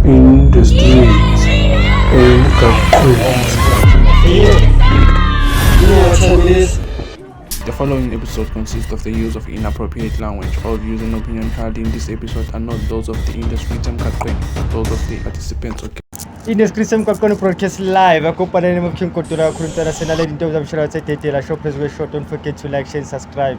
in the streets The following episode consists of the use of inappropriate language. All views and opinions held in this episode are not those of the industry temkaqweni, those of the participants. Okay. Industry semkaqweni broadcast live akopana ne mopking kotura khulutana sena le dinto tsa mshara tse tetela shop phezwe short. Don't forget to like, share, and subscribe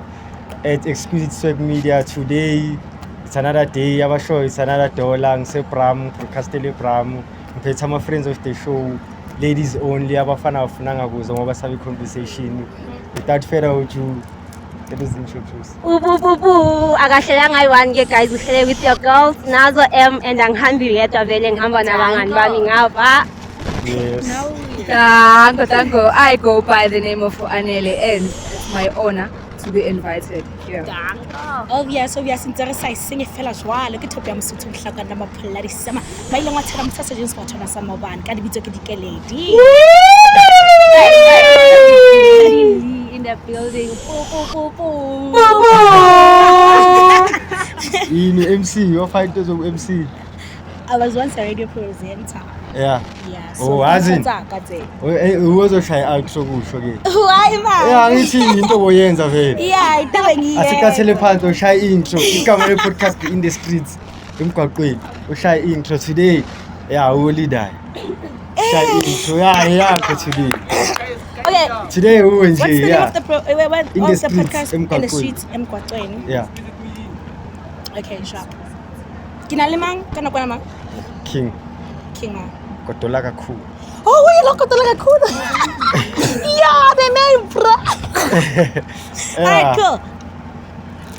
at Exquisite Swag Media. Today it's another day abasho, it's another dollar ngisebram broadcastele bram ngiphethe ama friends of the show, ladies only abafana bafuna ngakuzo ngoba sabe conversation. Without further ado, let us introduce. Akahlelanga ayi-one ke guys, uhlele with your girls Nazo M and angihambi yedwa vele ngihamba nabangani bami ngapha. Yes. Tango. I go by the name of Anele and it's my honor to be invited here. Obvious ntse re sa iseng fela jwalo ke thope ya mosotho hlakana na mapholla di sama ba ile ngwathela motsa jeans ba thona sa mobane ka dibitso ke dikeledi In the building. Ini MC, your fighters of MC. I was once a radio presenter. Yeah. So azin. Uzoshaya out sokusho ke. Why man? Yeah, ngithi into boyenza vele. Yeah, itabe ngiye. Asikathele phansi ushaya intro. Igama le podcast in the streets. Emgwaqweni. Ushaya intro today. Yeah, Holy die. Shaya intro. Yeah, today. Okay. Today we What's the name yeah. of the podcast in the streets emgwaqweni? Yeah. Okay, sharp. Kinalimang kana kwa mang? King Man. Kotola kakhulu. Oh, we look at the cool. Yeah, the name, bro. Alright, cool.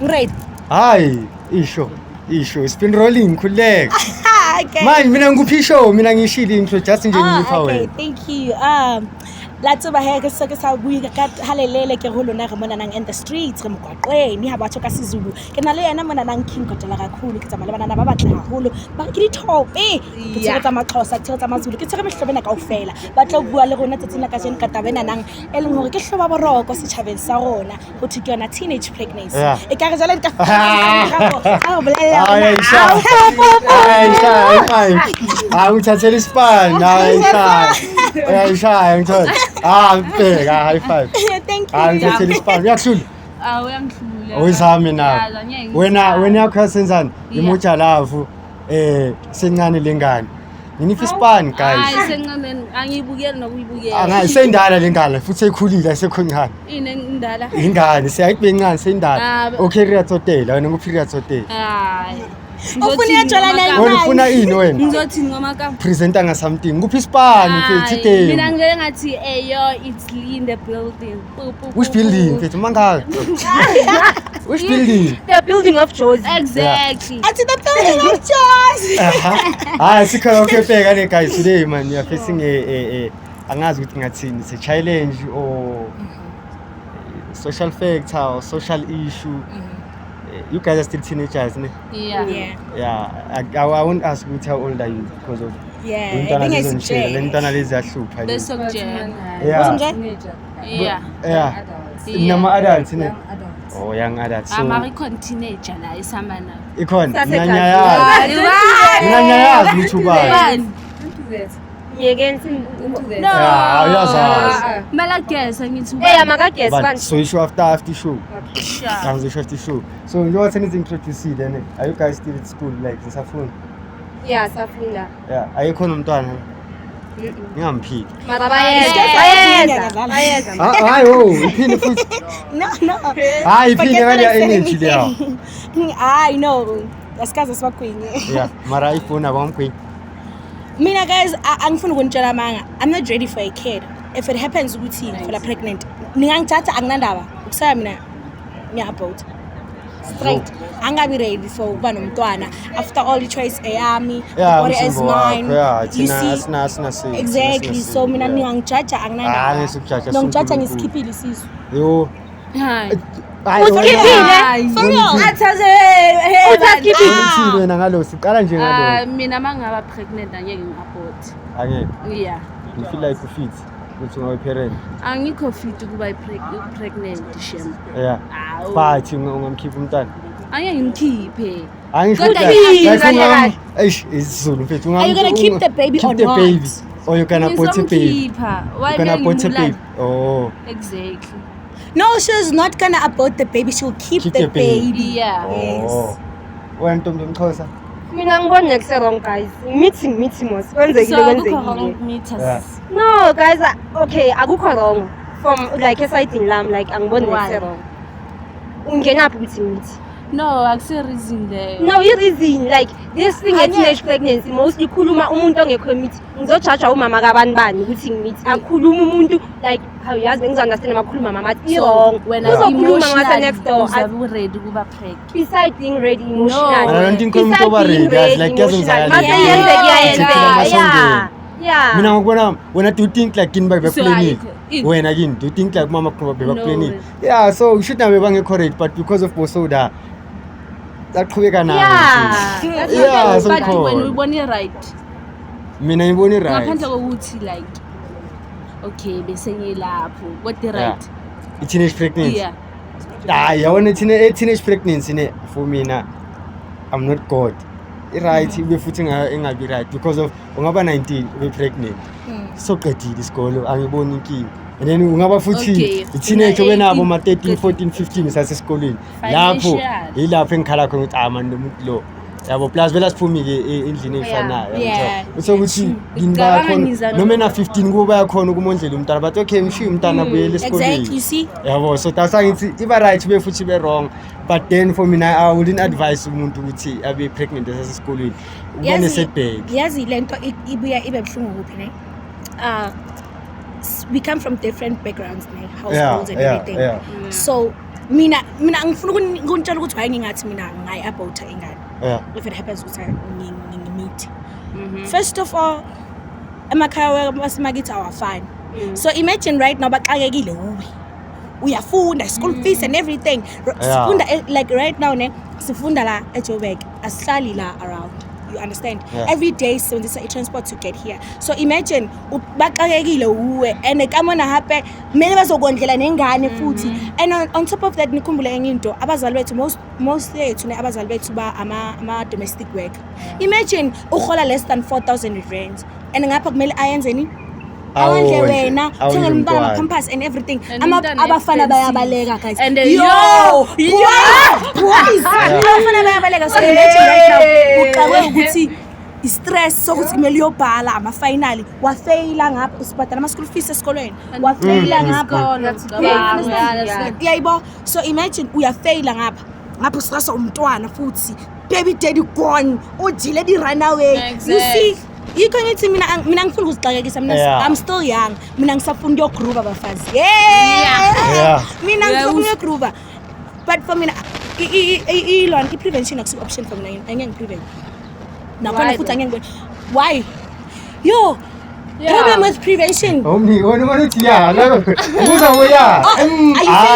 Great. Hi, isho. It's been rolling khuleka. Okay. Man, mina nguphi show, mina ngishili intro just nje ngipha okay, wena. thank you. Let's ba he ke se ke sa bui ka halelele ke ho lona re mona nang in the streets re mogwaqweni ha batho ka sizulu ke na le yena mona nang King Kotola kakhulu ke tsamaya le bana ba batle haholo ba ke di thope ke tsere tsa maxhosa ke tsere tsa mazulu ke tsere mehlobena kaofela ba tla bua le rona tsetsina ka jene ka tabena nang e leng hore ke hloba boroko setjhabeng sa rona ho thike yona teenage pregnancy e ka re jale ka ha bolela Ngithathele ispan, Aisha, ngithola. Bheka high five. Thank you. Ngithathele ispan. Uyakuhlula? Uyangihlula. Uyizami na. Wena yakho yasenzani? Imutsha lafu sencane lengane. Nginifa ispan guys. Hayi sencane angiyibukeli nokuyibukela. Angayi sendala lengane futhi ekhulile sekhonyana. Indala. Ingane siyayibe incane sendala. Okay riyatotela wena nguphi riyatotela. Hayi. Ufuna yajola nayo. Wena ufuna ini wena? Ngizothi ngoma ka Presenter nga something. Kuphi ispan mfethu today? Mina ngeke ngathi yo it's in the building. Which building mfethu mangaka? Which building? The building of Jozi. Exactly. At the building of choice. Sikhala okay bheka ne guys today man we are facing a angazi ukuthi ngathini it's a challenge or social factor or social issue. You guys are still teenagers, ne? Yeah. I won't ask you how old are you because of Yeah. Lentana lezi yahlupha. Besokujena. Yeah. Nama adults, ne? Oh, young adults. So Amari teenager la isama na. ikhona nyanyayazi ukuthi ubani. No. Uyazazi. Mala guess ngithi Maka-guess But man. so you show after show. Sure. After show. So you want anything to see then? Are you guys still at school like nisafunda? Yeah, safunda. Yeah. Ayikho nomntwana. Ngingamphiki. Mara bayeza. Hayi iphinde futhi. No. Hayi iphinde ngale energy leyo. I know. Asikaze sibakwini. Yeah, mara ifuna kwamkhwe. Mina guys, angifuni ukunitshela manga. I'm not ready for a kid. If it happens ukuthi ngifela pregnant, ningangithatha akunandaba. Ukusaya mina ngiyabhota. Straight. Angabi ready for ukuba nomntwana after all the choice eyami, body is mine. You see? Exactly. So mina ningangijudge akunandaba. Ngisukujudge. Ngijudge ngisikhiphile isisu. Yo. Hayi. For real. Uthini wena ngalo siqala nje ngalo. Mina mangaba pregnant angeke ngi-abort. Angeke. Yeah. You feel like you fit ukuthi ungabe parent. Angikho fit ukuba pregnant shem. Yeah. But ungamkhipha umntana. Angeke ngikhiphe. Isizulu mfethu Are you gonna keep the baby or keep the not? baby or you gonna abort a baby? Why You gonna abort a baby? Oh, Exactly. No, she's not gonna abort the baby. She'll keep Keep the the baby. baby. Yeah. oh. Wena Ntombi Mxhosa. Mina ngibona wrong guys. Meeting mos. Kwenzekile So akukho kwenzekile. wrong meters. Yeah. No guys, okay, akukho wrong. From like esayidini lami like angiboni Why? wrong. Ungenaphi ukuthi ngithi? No, akuse reason there. No, i-reason like this thing nge-teenage pregnancy mostly khuluma umuntu ongekho mithi ngizojajwa umama kabani bani ukuthi ngimithi akhuluma umuntu like awuyazi bengizo-understand makhuluma mama athi i-wrong uzokhuluma ngase next door uzabe ready kuba pregnant. beside being ready I emotionally don't think umuntu oba ready guys like kuyazenzakala. yeah Mina ngikubona wena do you think like kini babe So, planning? I- Wena kini do you think like mama kuba babe No. planning? Yeah, so you should not be bangekho ready but because of Bosoda saqhubeka nayo. Yeah, so But cool. when we want it right. Mina ngiboni right. Ngaphandle kokuthi like okay bese ngilapho what the Yeah. right. I-teenage pregnancy. Yeah. Yabona teenage pregnancy ne for mina I'm not God. Right ibe futhi engabi right because of ungaba 19 ube pregnant. So qedile isikolo angiboni inkinga. And then ungaba futhi Okay, i-teenage una wenabo 18, ma 13 14 15 sasesikolweni. Financial. Lapho yilapho engikhala khona ukuthi man umuntu lo. Yabo plus vela siphumi ke endlini efanayo. Yeah. So ukuthi Ngicabanga nginiba ngiza khona noma na 15 kuba yakhona ukumondlela umntana but okay ngishiya umntana buyele esikolweni. Exactly, you see? Yabo so that's why ngithi iba right be futhi be wrong but then for me I wouldn't advise umuntu ukuthi abe pregnant esesikolweni ubone setback. Yazi lento ibuya ibe buhlungu kuphi ne? We come from different backgrounds ne, households and everything. Yeah. So mina ngifuna ukunitshela ukuthi why ngingathi mina ngayi-abort ingane. Yeah. If it happens ukuthi ngingimeet. First of all, emakhaya wasemakithi awafani. So imagine right now baxakekile uwe. Uyafunda school fees and everything. Sifunda like right now ne sifunda la eJoburg asihlali la around. You understand? Yeah. Every day sisebenzisa i-transport to get here. So imagine baxakekile uwe and kamona hape kumele bazokondlela nengane futhi. And on top of that nikhumbule enye into abazali bethu most yethu ne abazali bethu ba ama domestic work. Imagine uhola less than 4,000 rands and ngapha kumele ayenzeni awandle wena thenga umntana ama-pampers and everything. And umntana Abafana expensive. bayabaleka guys. And Boys abafana bayabaleka. So imagine right now uqabwe ukuthi i-stress sokuthi kumele uyobhala ama-finali wafeyila ngapha usibhadala ama-school fees esikolweni wafeyila ngapha yayibo. So imagine uyafeyila ngapha usirasa umntwana futhi baby daddy gone ujile di-run away. You see yikho ngithi mina ngifuna ukuzixakekisa mina I'm still young mina ngisafuna ukuyogruva abafazi mina ngisafuna ukuyogruva but for mina i-prevention akusi option for mina angeke ngiprevent nakhona futhi angeke ngibone why yo problem with prevention. Omni wena uthi ya la ubuza ngoya.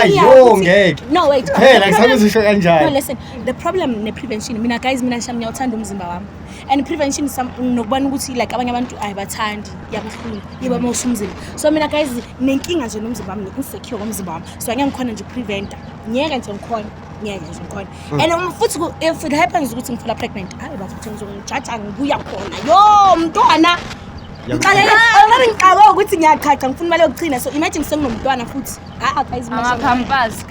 Ayo ngeke. No wait. Phela ngisakuzisho No kanjani. listen, the problem ne-prevention mina guys mina shami ngiyawuthanda umzimba wami and prevention nokubona ukuthi like abanye abantu ayibathandi yabuhlungu yiba mosha umzimba. So mina guys nenkinga nje nomzimba wami insecure ngomzimba wami so angeke ngikhona nje preventa ngeke nje ngikhona and futhi if it happens ukuthi ngifela pregnant hayi bafuthi ngizongijaja ngibuya khona yo mntwana ngicabanga ukuthi ngiyachacha ngifuna imali yokugcina so imagine senginomntwana futhi guys ama-pampers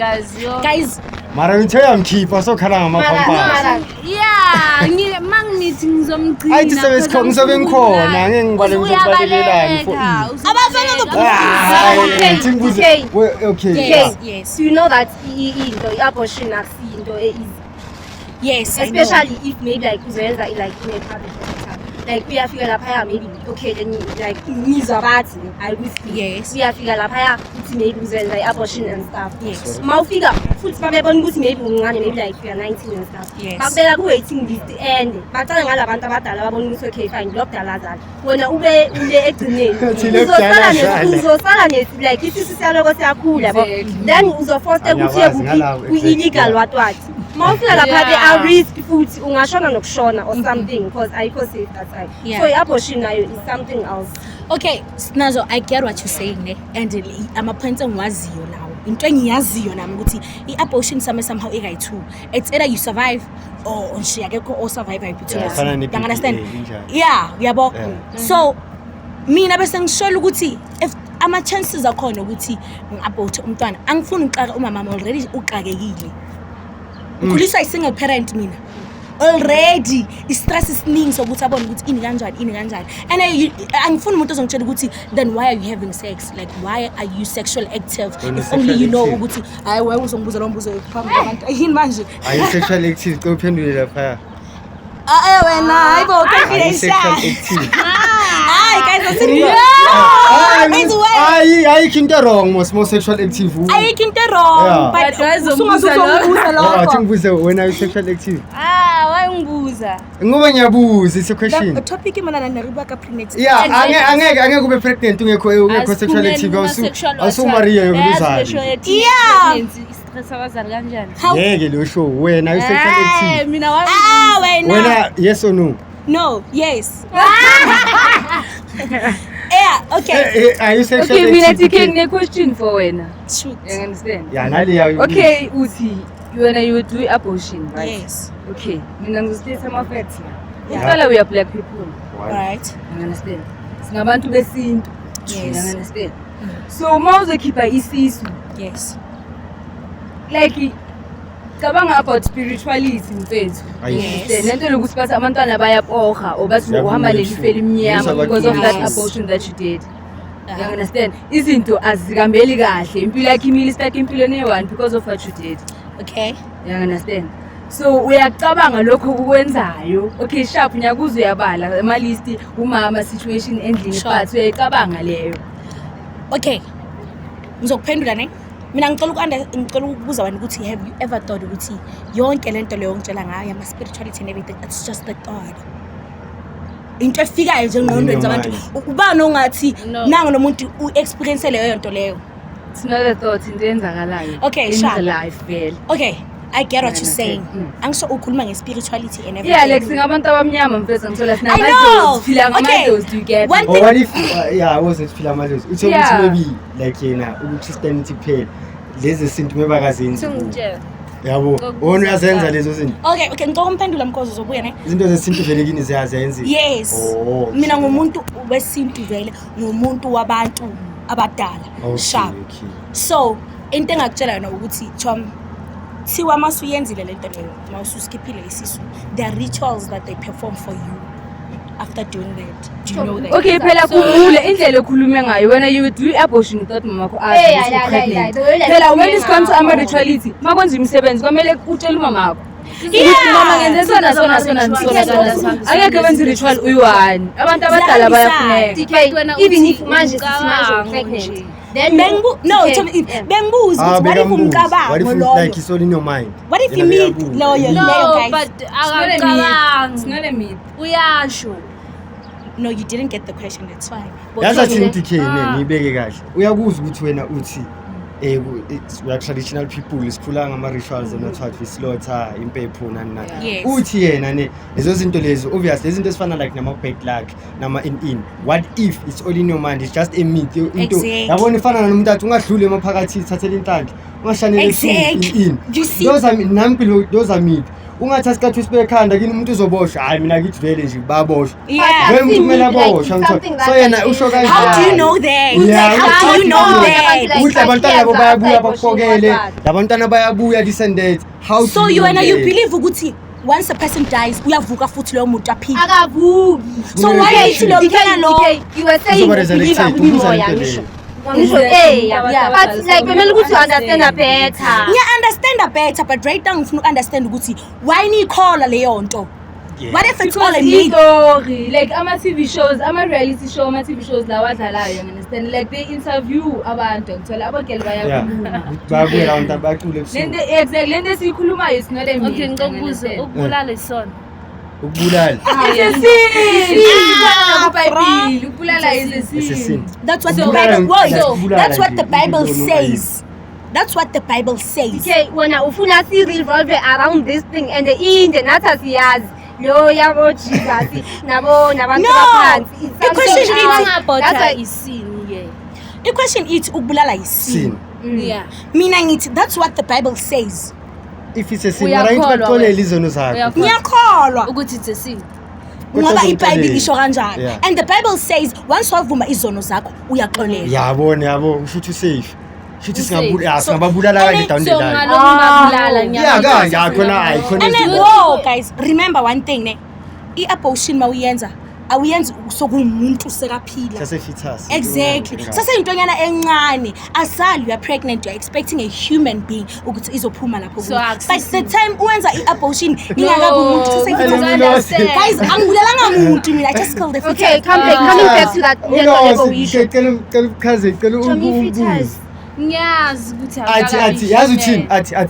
guys Mara ngithe uyamkhipha so khala ngama-pampers. yeah mangithi ngizomgcina Ayithi ngizobe ngikhona ngeke ngibale ngizobalelelani for okay. Yes. Do you know that i-abortion akusinto easy? Yes, Especially if maybe like uzenza like in a public hospital. Like uyafika lapha maybe okay then like ngizwa bathi I risk. Yes. Uyafika lapha uthi maybe uzenza i-abortion and stuff. Yes. Mawufika futhi babebona ukuthi maybe uncane maybe like you are 19 and stuff. Yes. Babeka ku waiting list end. Bacala ngalabantu abadala babona ukuthi okay fine lokudala zala. Wena ube egcineni. Uzosala like isisu siyaloko siyakhula yabo. Then uzofoste ukuthi ku-illegal what. Mawufika lapha they are risk futhi ungashona nokushona or something because ayikho safe that side. Yeah. So i-abortion nayo is something else. Okay, Snazo, I get what you're saying, ne? And ama points engiwaziyo lawo. into engiyaziyo nami ukuthi i-abortion somehow ikayi-2. It's either you survive or nje akekho o survive between us. You understand? Yeah, uyabo. So mina bese ngishola ukuthi if ama chances akhona ukuthi ngi-abort umntwana angifuni uqaka umama already uqakekile. Ngikhuliswa i-single parent mina. Already i-stress isiningi sokuthi abone ukuthi ini kanjani and angifuni umuntu ozongitshela ukuthi then why are you having sex, like why are you sexual active if only you know ukuthi hayi why uzongibuza lo mbuzo phambi kwabantu yini manje are you sexual active kuphendule lapha wena hayibo confidential hayi guys asini ayikho into wrong more sexual active ayikho into wrong but Uzongibuza athi ngibuze wena you sexual active why ungibuza ngoba ngiyabuza it's a question the topic mana nariba ka pregnancy angeke ube pregnant ungekho sexual active asu Maria yokuzala stress abazali kanjani ngeke lo show wena you sexual active mina wena yes or no yes okay are you sexual okay mina active tikeng question for wena shoot you understand nali okay uthi you do abortion right yes okay mina ngizithetha ama facts la we are black people right you understand singabantu besintu you yes understand so mawuze khipha isisu yes like cabanga about spirituality mfethu lento lokuthi bathi abantwana bayapoha obathi uhamba nelifeli emnyama because of that abortion that you did. You understand? Izinto azikambeli kahle impilo yakhe imile stuck empilweni ye-1 because of what you did. okay You understand? So uyacabanga lokho ukwenzayo okay sharp nyakuzo uyabala ama list umama situation endlini but uyayicabanga leyo. okay ngizokuphendula ne mina ngicela ukubuza wena ukuthi have you ever thought ukuthi yonke lento leyo ngitshela ngayo ama spirituality and everything it's just the thought into efikayo nje ngqondweni zabantu ubani ongathi nanga nomuntu uexperience leyo nto leyo It's not a thought into enzakalayo okay in the life vele. okay I get what you're saying. Angisho ukhuluma nge-spirituality and everything. Yeah, like singabantu abamnyama mfethu ngithola sina I know. feel ama-dose do you get? One or what if I wasn't feel ama-dose uthi ukuthi maybe like yena uChristianity kuphela lezi zinto mebakazenzi yabo wona uyazenza lezo zinto okay ngicela umphendula mkhozo uzobuya ne izinto zesintu vele kini ziyazenza yes mina ngumuntu wesintu vele ngumuntu wabantu abadala sharp so into engakutshela yona ukuthi Tom thiwa masuyenzile lento leyo mawususkiphile isisu there are rituals that they perform for you after doing that. Do you know that? Okay, phela kukule indlela ekhulume ngayo wena you do abortion without mama ko ask phela when it comes to ama rituality makwenza imisebenzi kwamele utshele umama wakho mama ngenze sona angeke benze ritual uyi-1 abantu abadala bayafuneka even if manje sisimanje pregnant then bengibuza what if umcabango lo like it's all in your mind what if you meet loyo guys but it's not a myth uyasho no you didn't get the question that's fine yaza thini TK ngibeke kahle uyakuzwa ukuthi wena uthi we are traditional people sikhula ngama rituals and not what we slaughter impepho nani uthi yena ne lezo zinto lezo obviously izinto esifana like nama bad luck nama in what if it's all in your mind it's just a myth into yabona ifana nomuntu athi ungadlule emaphakathi thathela inhlanhla ungashanele in those are myth ungathi asikhathi usibeke ekhanda kini umuntu uzoboshwa hayi mina ngithi vele nje baboshwa wena kumele aboshwa so yena usho kanjani how do you know that how do you know that ukuthi abantwana labo bayabuya bakukokele labantwana bayabuya this and that how so you believe ukuthi once a person dies uyavuka futhi leyo muntu aphila akavuki so why is it you were saying believe but like kumele ukuthi understand better understand better but right now ngifuna understand ukuthi why nikhola leyo nto what if it's all a myth story like ama TV shows ama reality show ama TV shows la wadlalayo understand like they interview abantu ngithola abageli bayakhuluma babuya abantu abaqule lento exactly lento sikhulumayo is not a myth okay ngikubuze ukubulala isona ukubulala ukubulala is sin that's what the Bible that's what the Bible says. That's what the Bible says. Okay, when ufuna si revolve around this thing and in the nathi siyazi lo yabo Jesus nabo nabantu baphansi the question is that's why is sin the question is ukubulala is sin Yeah. Mina ngithi that's what the Bible says. If it's a sin, right baxolele izono zakho. Ngiyakholwa ukuthi it's a sin. ngoba iBhayibheli isho kanjalo. Yeah. And the Bible says once wavuma izono zakho uyaxolela. Yabo ushuthi safe. Shuthi singabulala kanje down the line. So ngalokubabulala Yeah, khona And then whoa guys, remember one thing ne. I-abortion mawuyenza awuyenzi sokumuntu sekaphila. Sase fetus. Exactly. Sase intonyana encane, asali you are pregnant, you are expecting a human being ukuthi izophuma lapho. So But the time uwenza i-abortion ingakabi umuntu sase fetus. Guys, angibulelanga umuntu mina, I just killed the fetus. Okay, coming back to that level issue. Ngiyazi ukuthi Athi yazi uthini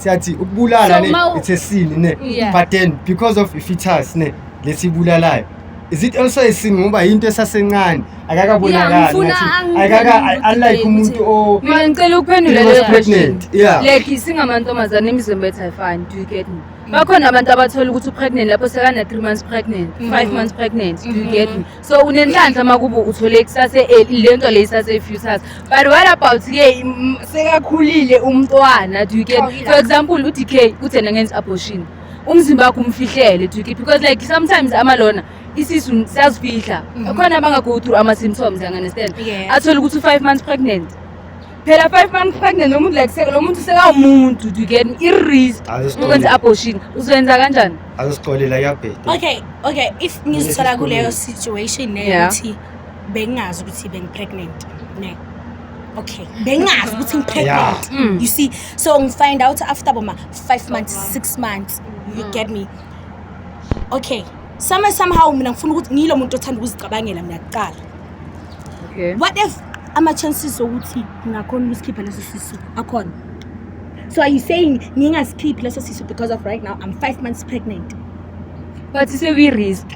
athi ukubulala ne So, it's a sin ne Yeah. but then because of fetus ne lesibulalayo is it also a sin ngoba into esasencane akakabonakala unlike umuntu mina ngicela ukuphendula was le question. pregnant. Yeah. Like singamantombazane imizimba ethu ayifani, do you get me? Bakhona abantu abathola ukuthi pregnant lapho sekana 3 months pregnant, 5 months pregnant, do you get me? So unenhlanhla makubo uthole kusase lento leyisase fetus. But what about ke sekakhulile umntwana, do you get me? For example uDK uthena ngenza abortion. Umzimba wakho umfihlele, do you get? Because like sometimes amalona isisu siyazifihla. Khona abanga go through ama symptoms, you understand? Yeah. Athola ukuthi 5 months pregnant. Phela 5 months pregnant nomuntu like lo muntu seka umuntu, do you get me? I-risk ukwenza abortion uzoyenza kanjani? azosixolela yabheda. Okay, if ngizithola kuleyo situation Yeah. ukuthi bengazi ukuthi pregnant ne. Okay, bengazi ukuthi pregnant. You see, so find out after 5 months, 6 months, you get me? Okay. Somehow mina ngifuna ukuthi ngilo muntu othanda ukuzicabangela mina kuqala. Okay. What if ama chances ukuthi ngakhona ukusikhipha leso sisu akhona? So are you saying ngingasikhiphi leso sisu because of right now I'm 5 months pregnant? But it's a risk.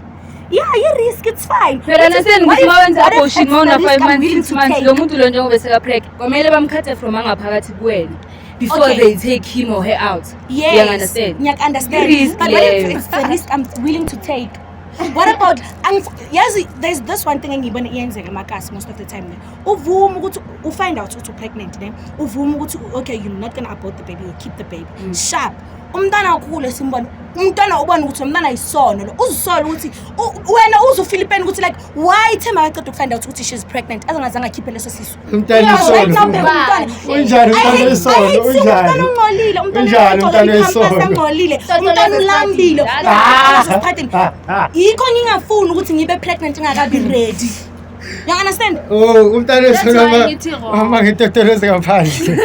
Yeah, you risk, it's fine. Phela nasengithi What if- mawenza what if abortion it's mawuna the risk 5 I'm months, willing 6 to months take? lo muntu lo njengoba seka pregnant. Kwamele bamkhathe from angaphakathi kuwena before Okay. they take him or her out. Yes. You understand? Understand. Risk But what if level. it's the risk I'm willing to take? What about yes, there's this one thing engibona iyenzeka emakasi most of the time ne. Uvuma ukuthi u find out ukuthi pregnant ne. Uvuma ukuthi okay, you're not going to abort the baby, you keep the baby. Sharp. Umntana okhulu simbona. Umntana ubona ukuthi umntana isono lo. Uzisola ukuthi wena uzoFilipine ukuthi like why Thema aqeda ukufind out ukuthi she's pregnant azangazange akhiphe leso sisu. Umntana isono. Unjani umntana isono? Unjani? Ungcolile, Unjani umntana isono? ungcolile. Umntana ulambile. Yikho ngingafuni ukuthi ngibe pregnant ngakabi ready. You understand? Oh, umntana isono why ngithi wrong. mama ngitotolose ngaphandle.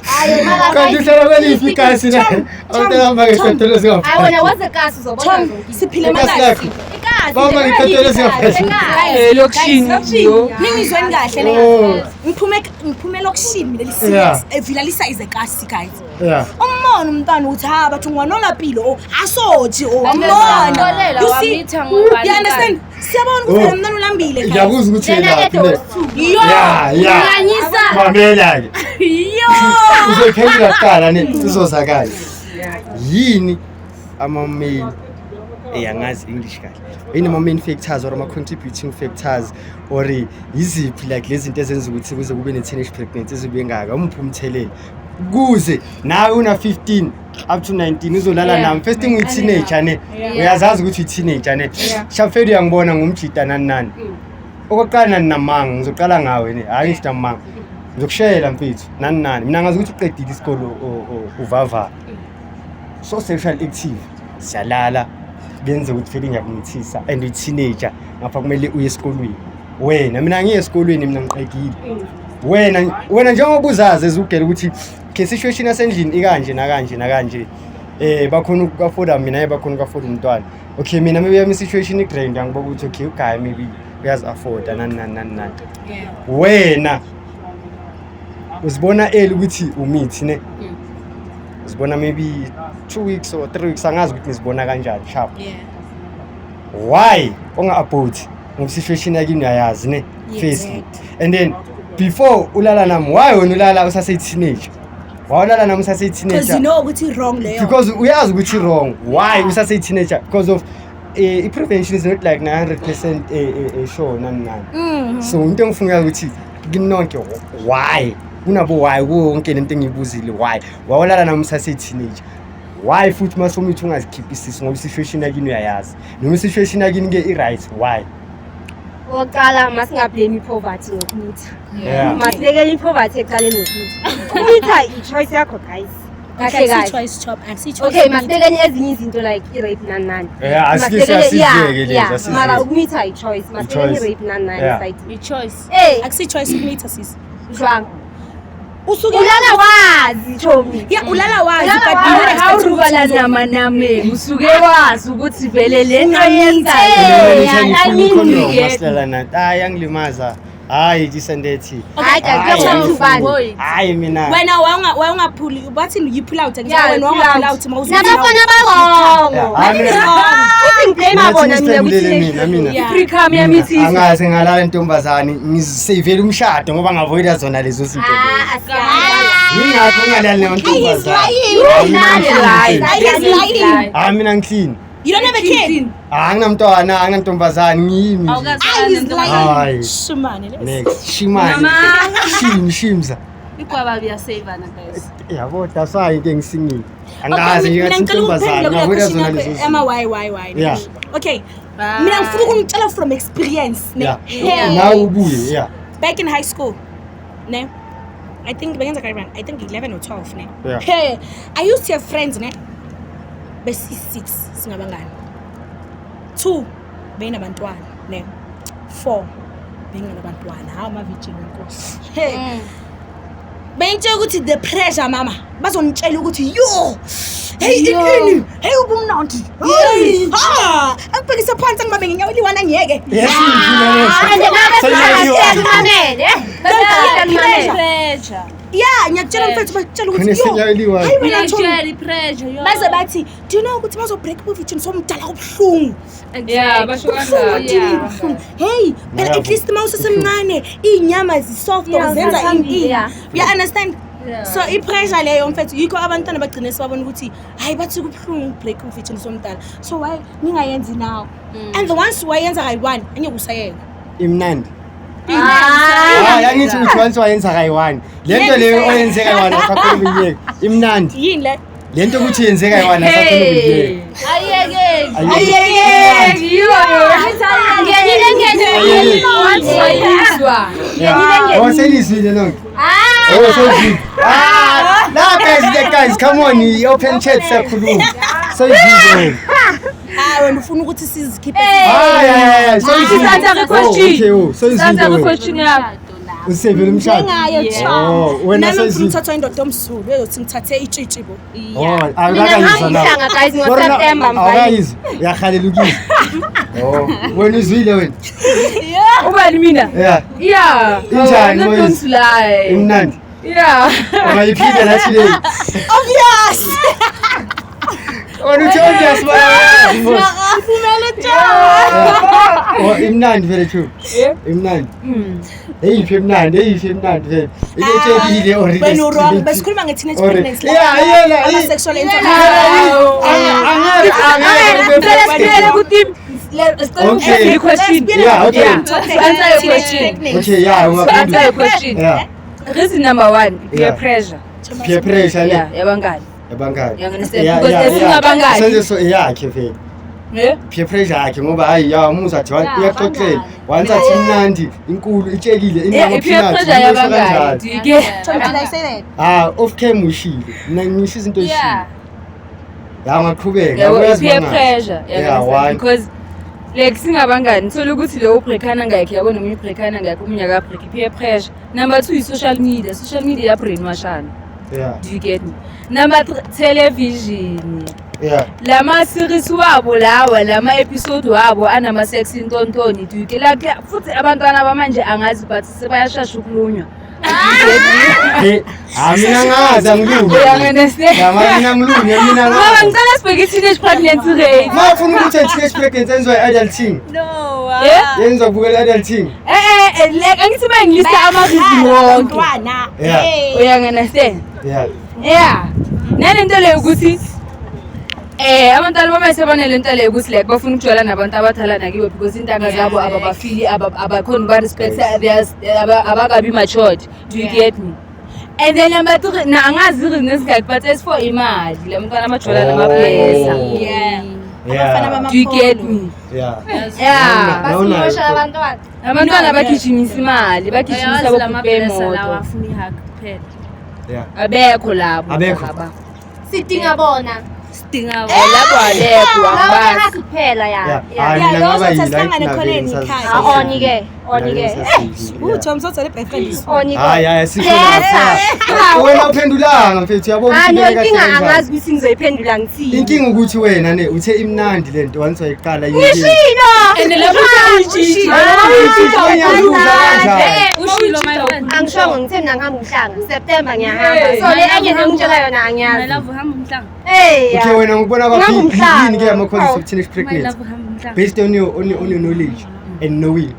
Hayi Kanti uhlala kweliphi ikasi na? Umntana mama ngitotolose ngaphandle. What's the gas uzobona siphile Ikasi emakasi. lakho. Mama ngitotolose ngaphandle. Lokishini yo. Ningizweni kahle Oh. le. Ngiphume lokishini mina Yeah. evilalisa izekasi guys. Yeah. Umbona umntwana uthi ha bathi ngwanona pilo asoji Xolela, umbona. You see? wamitha ngoba You understand? Siyabona Oh. ukuthi umntwana ulambile guys. Ngiyabuza ukuthi yelaphi ne. Yo. Yeah. Mamela ke. Yo. Uzophendula kuqala ne uzozakala. Yini ama-main angazi English kahle. Yini ama-main factors or ama-contributing factors or yiziphi like lezi zinto ezenza ukuthi kuze kube ne-teenage pregnancy ezibe ngaka umphi umthelelo kuze nawe una 15 up to 19 uzolala nami first thing uyi-teenager ne uyazazi ukuthi uyi-teenager ne Shafedi uyangibona ngumjida nani okokuqala nani namanga ngizoqala ngawe ne hayi ngisho namanga ngizokushayela mfethu nani mina ngazi ukuthi uqedile isikolo uvava so sexual active siyalala benze ukuthi feeling yakungithisa and uyi-teenager ngapha kumele uye esikolweni wena mina ngiye esikolweni mina ngiqekile wena njengoba uzazi ezugela ukuthi ke situation yasendlini ikanje nakanje bakhona ukuafford mina bakhona ukuafford umntwana okay mina maybe yami situation igrand ngiboka ukuthi okay uguy maybe uyazi afford nani wena uzibona ukuthi umithi ne uzibona maybe 2 weeks or 3 weeks angazi ukuthi ngizibona kanjani sharp why unga-abort ngoba situation yakini uyayazi ne firstly and then before ulala nami why wena ulala usase-teenager wawulala nami usase-teenager Because you know ukuthi wrong leyo. because uyazi ukuthi wrong why usase-teenager because of i-prevention is not like 900% sure nani so into engifuna ukuthi kinonke why kunabo why wonke lento engibuzile why wawulala nami usase teenager why futhi masomithi ungazikhiphi isisi ngoba situation yakini uyayazi noma situation yakini ke i-right why oqala masingablame poverty ngokumitha yeah masilekele poverty eqaleni ngokumitha umitha i-choice yakho guys kahle kahle choice top and see choice okay masilekele ezinye izinto like i-rape nani yeah asizeke lezi mara umitha i-choice masilekele i-rape nani side i-choice akusi choice umitha sisi jwang usuke ulala wazi Chomi yeah ulala wazi but awurubala namaname usuke wazi ukuthi vele lento yenza ayangilimaza hayi jisendethi hayi mina wena wawungaphuli bathi you pull out wena wawungapull out nabafana barongo usingiblame bona mina ifreecam yamithi angaze ngalala intombazane ngizisavele umshado ngoba ngavoida zona lezo zinto ngingakho ngalala nontombazane mina ngclean you don't have a kid anginamntwana anginantombazane ngiyimi hayi shimane next shimane shimza ikwaba biyasave na guys yabo daswa into engisingile angazi nje ngathi intombazane ngavoida zona lezo zinto why yeah okay mina ngifuna ukumtshela from experience now ubuye yeah back in high school ne I think bengenza kai I think 11 or 12 ne yeah. Hey, I used to have friends ne besi 6 singabangani 2 benabantwana ne 4 bengenabantwana hawo ma virgin inkosi hey bengitshela ukuthi the pressure mama bazonitshela ukuthi yo hey ikini hey ubumnandi ha angibhekisa phansi ngibabe nginyawo liwana ngiyeke yeah ngiyakutshela mfethu batshela ukuthi hayi wena Tholi pressure yo baze bathi do you know ukuthi bazo break movie somdala kubhlungu yeah basho kanjalo hey but at least mawusesemncane inyama zisoft zenza impi you understand so ipressure leyo mfethu yikho abantwana bagcine sibabona ukuthi hayi bathi kubhlungu break movie somdala so why ningayenzi now and the ones wayenza kayi-1 angeke usayeka imnandi yangithi uthi once wayenza kayi-1 lento leyo oyenze kayi-1 asakhona ukuyiyeka imnandi yini le lento ukuthi yenze kayi-1 asakhona ukuyiyeka ayeke yiyo oselizwile nonke lapha guys come on i-open chat siyakhuluma soyizwile wena ufuna ukuthi sizikhiphe question yakho usevele umshado wena soyizwile ngithatha indoda omsulu eyothi ngithathe itshitshi bo ngihlanga guys ngoSeptember awayizwa yakhalelukile wena uzwile wena ubani mina yeah injani moyizwa imnandi yeah ungayiphinde nathi leyo obvious wena uthi obvious mara imnandi vele chu imnandi eyiphi imnandi vele ile wena wrong besikhuluma nge-teenage pregnancy ama-sexual reason number 1 peer pressure yabangani senze yakhe vele peer pressure yakhe ngoba hayi yamuza athi uyaxoxela once athi mnandi inkulu itshekile off cam ushilo mina ngisho izinto ezishilo ngaqhubeka peer pressure because like singabangani thola ukuthi leyo ubreakana ngakhe yabo noma ubreakana ngakhe umunyaka abreak peer pressure number 2 is social media ya brainwashana do you get me number 3 television lama series wabo lawa lama episode wabo anama sex intontoni do you get like futhi abantwana bamanje angazi but sebayashasha ukulunywa mina ngazi angilungi mina ngilungi mina ngazi ngicela sibheke teenage pregnancy rate mafuna ukuthi teenage pregnancy enziwa adulting yenza bukela adulting like angithi mangilista ama-reason wonke uyangi-understand nalento leyo ukuthi abantwana bamayesebane lento leyo ukuthi like bafuna ukujwayela nabantu abadala nakibo because intanga zabo ababafili abakhona uba-respect abakabi matured do you get me And then number 3 na angazi reasons guy but as for imali lemntwana amajola namaphesa. Yeah. Do you get me? Yeah. Yeah. Basimosha abantwana. Abantwana bagijimisa imali, bagijimisa bokupe emoto. Awafuni ihug kuphela. Yeah. Abekho labo. Abekho. Sidinga bona. Sidinga Labo abekho Basi angibasi. kuphela ya. Yeah, those are sasihlangane khona ekhaya. Onike. Tom Sotho le boyfriend. Onike. Hayi wena uphendulanga mfethu yabo Inkinga angazi ukuthi ngizoyiphendula ngithini. inkinga ukuthi wena ne uthe imnandi lento once wayiqala Ngishilo. And lapho ushilo. Ushilo my friend. Angishongo ngithe mina ngihamba umhlanga September ngiyahamba. So le enye engitshela yona angiyazi. My love hamba umhlanga. Okay wena ngikubona yini ke ama concept of teenage My pregnancy love hamba umhlanga. based on your knowledge and knowing.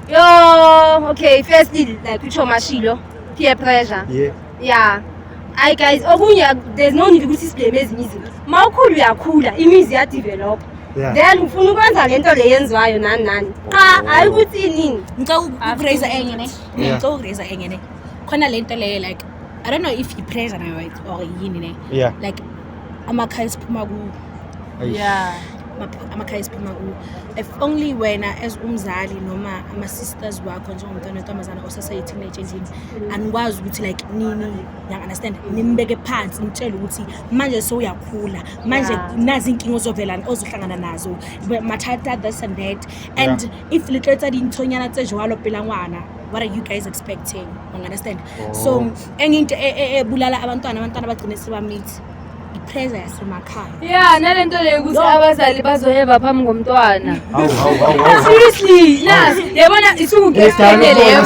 Yo, okay, firstly like utsho mashilo, peer pressure. Yeah. Yeah. Hi guys, okunye there's no need ukuthi siblame ezinye izinto. Mawukhulu uyakhula, imizi ya develop. Yeah. Then ufuna ukwenza lento leyenziwayo nani. Cha, ayikuthi nini. Ngicela ukuraise enye ne. Yeah. Ngicela ukuraise enye ne. Khona lento le like I don't know if you pressure nayo right or yini ne. Yeah. Like amakhaya siphuma ku. Yeah. Amakhaya siphuma ku. If only wena as umzali noma ama sisters wakho njengomntwana ontombazana osase teenage endlini anikwazi ukuthi like nini you understand nimbeke phansi nitshela ukuthi manje soyakhula manje nazi inkingo ozovelana ozohlangana nazo mathatha this and that and if liqetsa dinthonyana tse jwalo pela ngwana what are you guys expecting you understand so enye into ebulala abantwana bagcine sebamithi ipressure yasemakhaya Yeah, nalento leyo ukuthi abazali bazoheva phambi ngomntwana. Hawu. Seriously, yabona isukugefene leyo.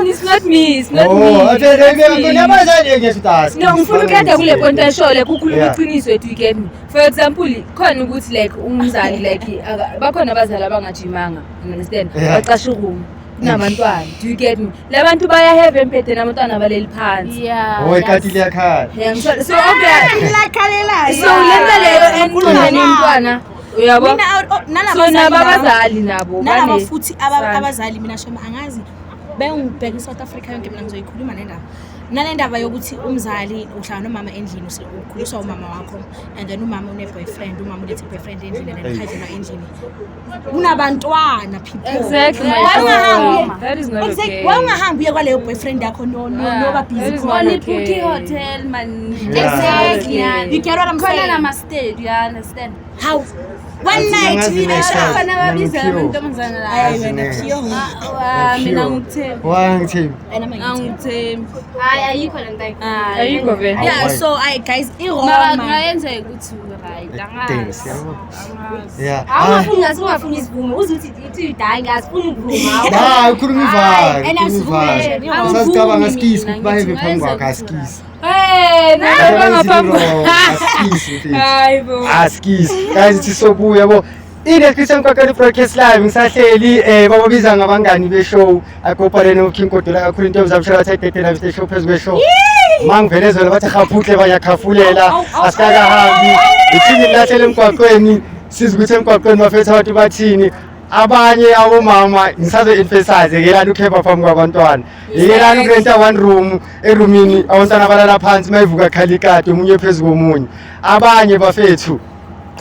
It's not me. No, ngifuna ukuyenda kule point eshole kukhuluma iqiniso ethu get me. For example, khona ukuthi like umzali like bakhona abazali abangajimanga, you understand? Baqasha room nabantwana. Do you get me? Labantu bayaheva emphethe nabantwana baleli phansi. yeah Ikatile yakhala. Yeah, so obviously lakhalela so lento leyo enkulu nemntwana uyabo mina so nabazali nabo nalabo futhi abazali mina shoma angazi bengibheka iSouth Africa yonke mina ngizoyikhuluma le ndaba nale ndaba yokuthi umzali uhlala nomama endlini ukhuliswa umama wakho and then umama une boyfriend umama ulethe boyfriend endlini and khayizela endlini unabantwana people exactly that is not okay wangahambi uye kwaleyo boyfriend yakho no ba busy only booking hotel man exactly you get what I'm saying khona nama stay you understand how one night khona babiza amantombazana la hayi wena phiyo mina ngithemba Wangithembi. angithembi Hayi ayikho lento. ayikho vele yeah so I guys mara ngayenza ukuthi right angazi Yeah. Awufuni ngasingafuni isivumo uzuthi ithi hayi ngasifuni ukuvuma. Ukhuluma ivalo. And asivumele. Sasicabanga skisi baheve phambi kwakhe askisi. Hayibo. Askisi. Guys ithi sobuya yabo. Christian Kwakweli Broadcast Live ngisahleli bababiza ngabangani beshow akophalene noKing Kodula kakhulu into ezabishela thathetela bese show phezulu beshow. Mangivelezela bathi khaphuhle bayakhafulela asikakahambi ithini lahlele emgwaqweni sizukuthi emgwaqweni bafethu abantu bathini abanye abomama ngisaze emphasize yelana ukhepha phambi kwabantwana yelana ukurenta one room erumini abantwana balala phansi mayivuka khalikade umunye phezulu komunye abanye bafethu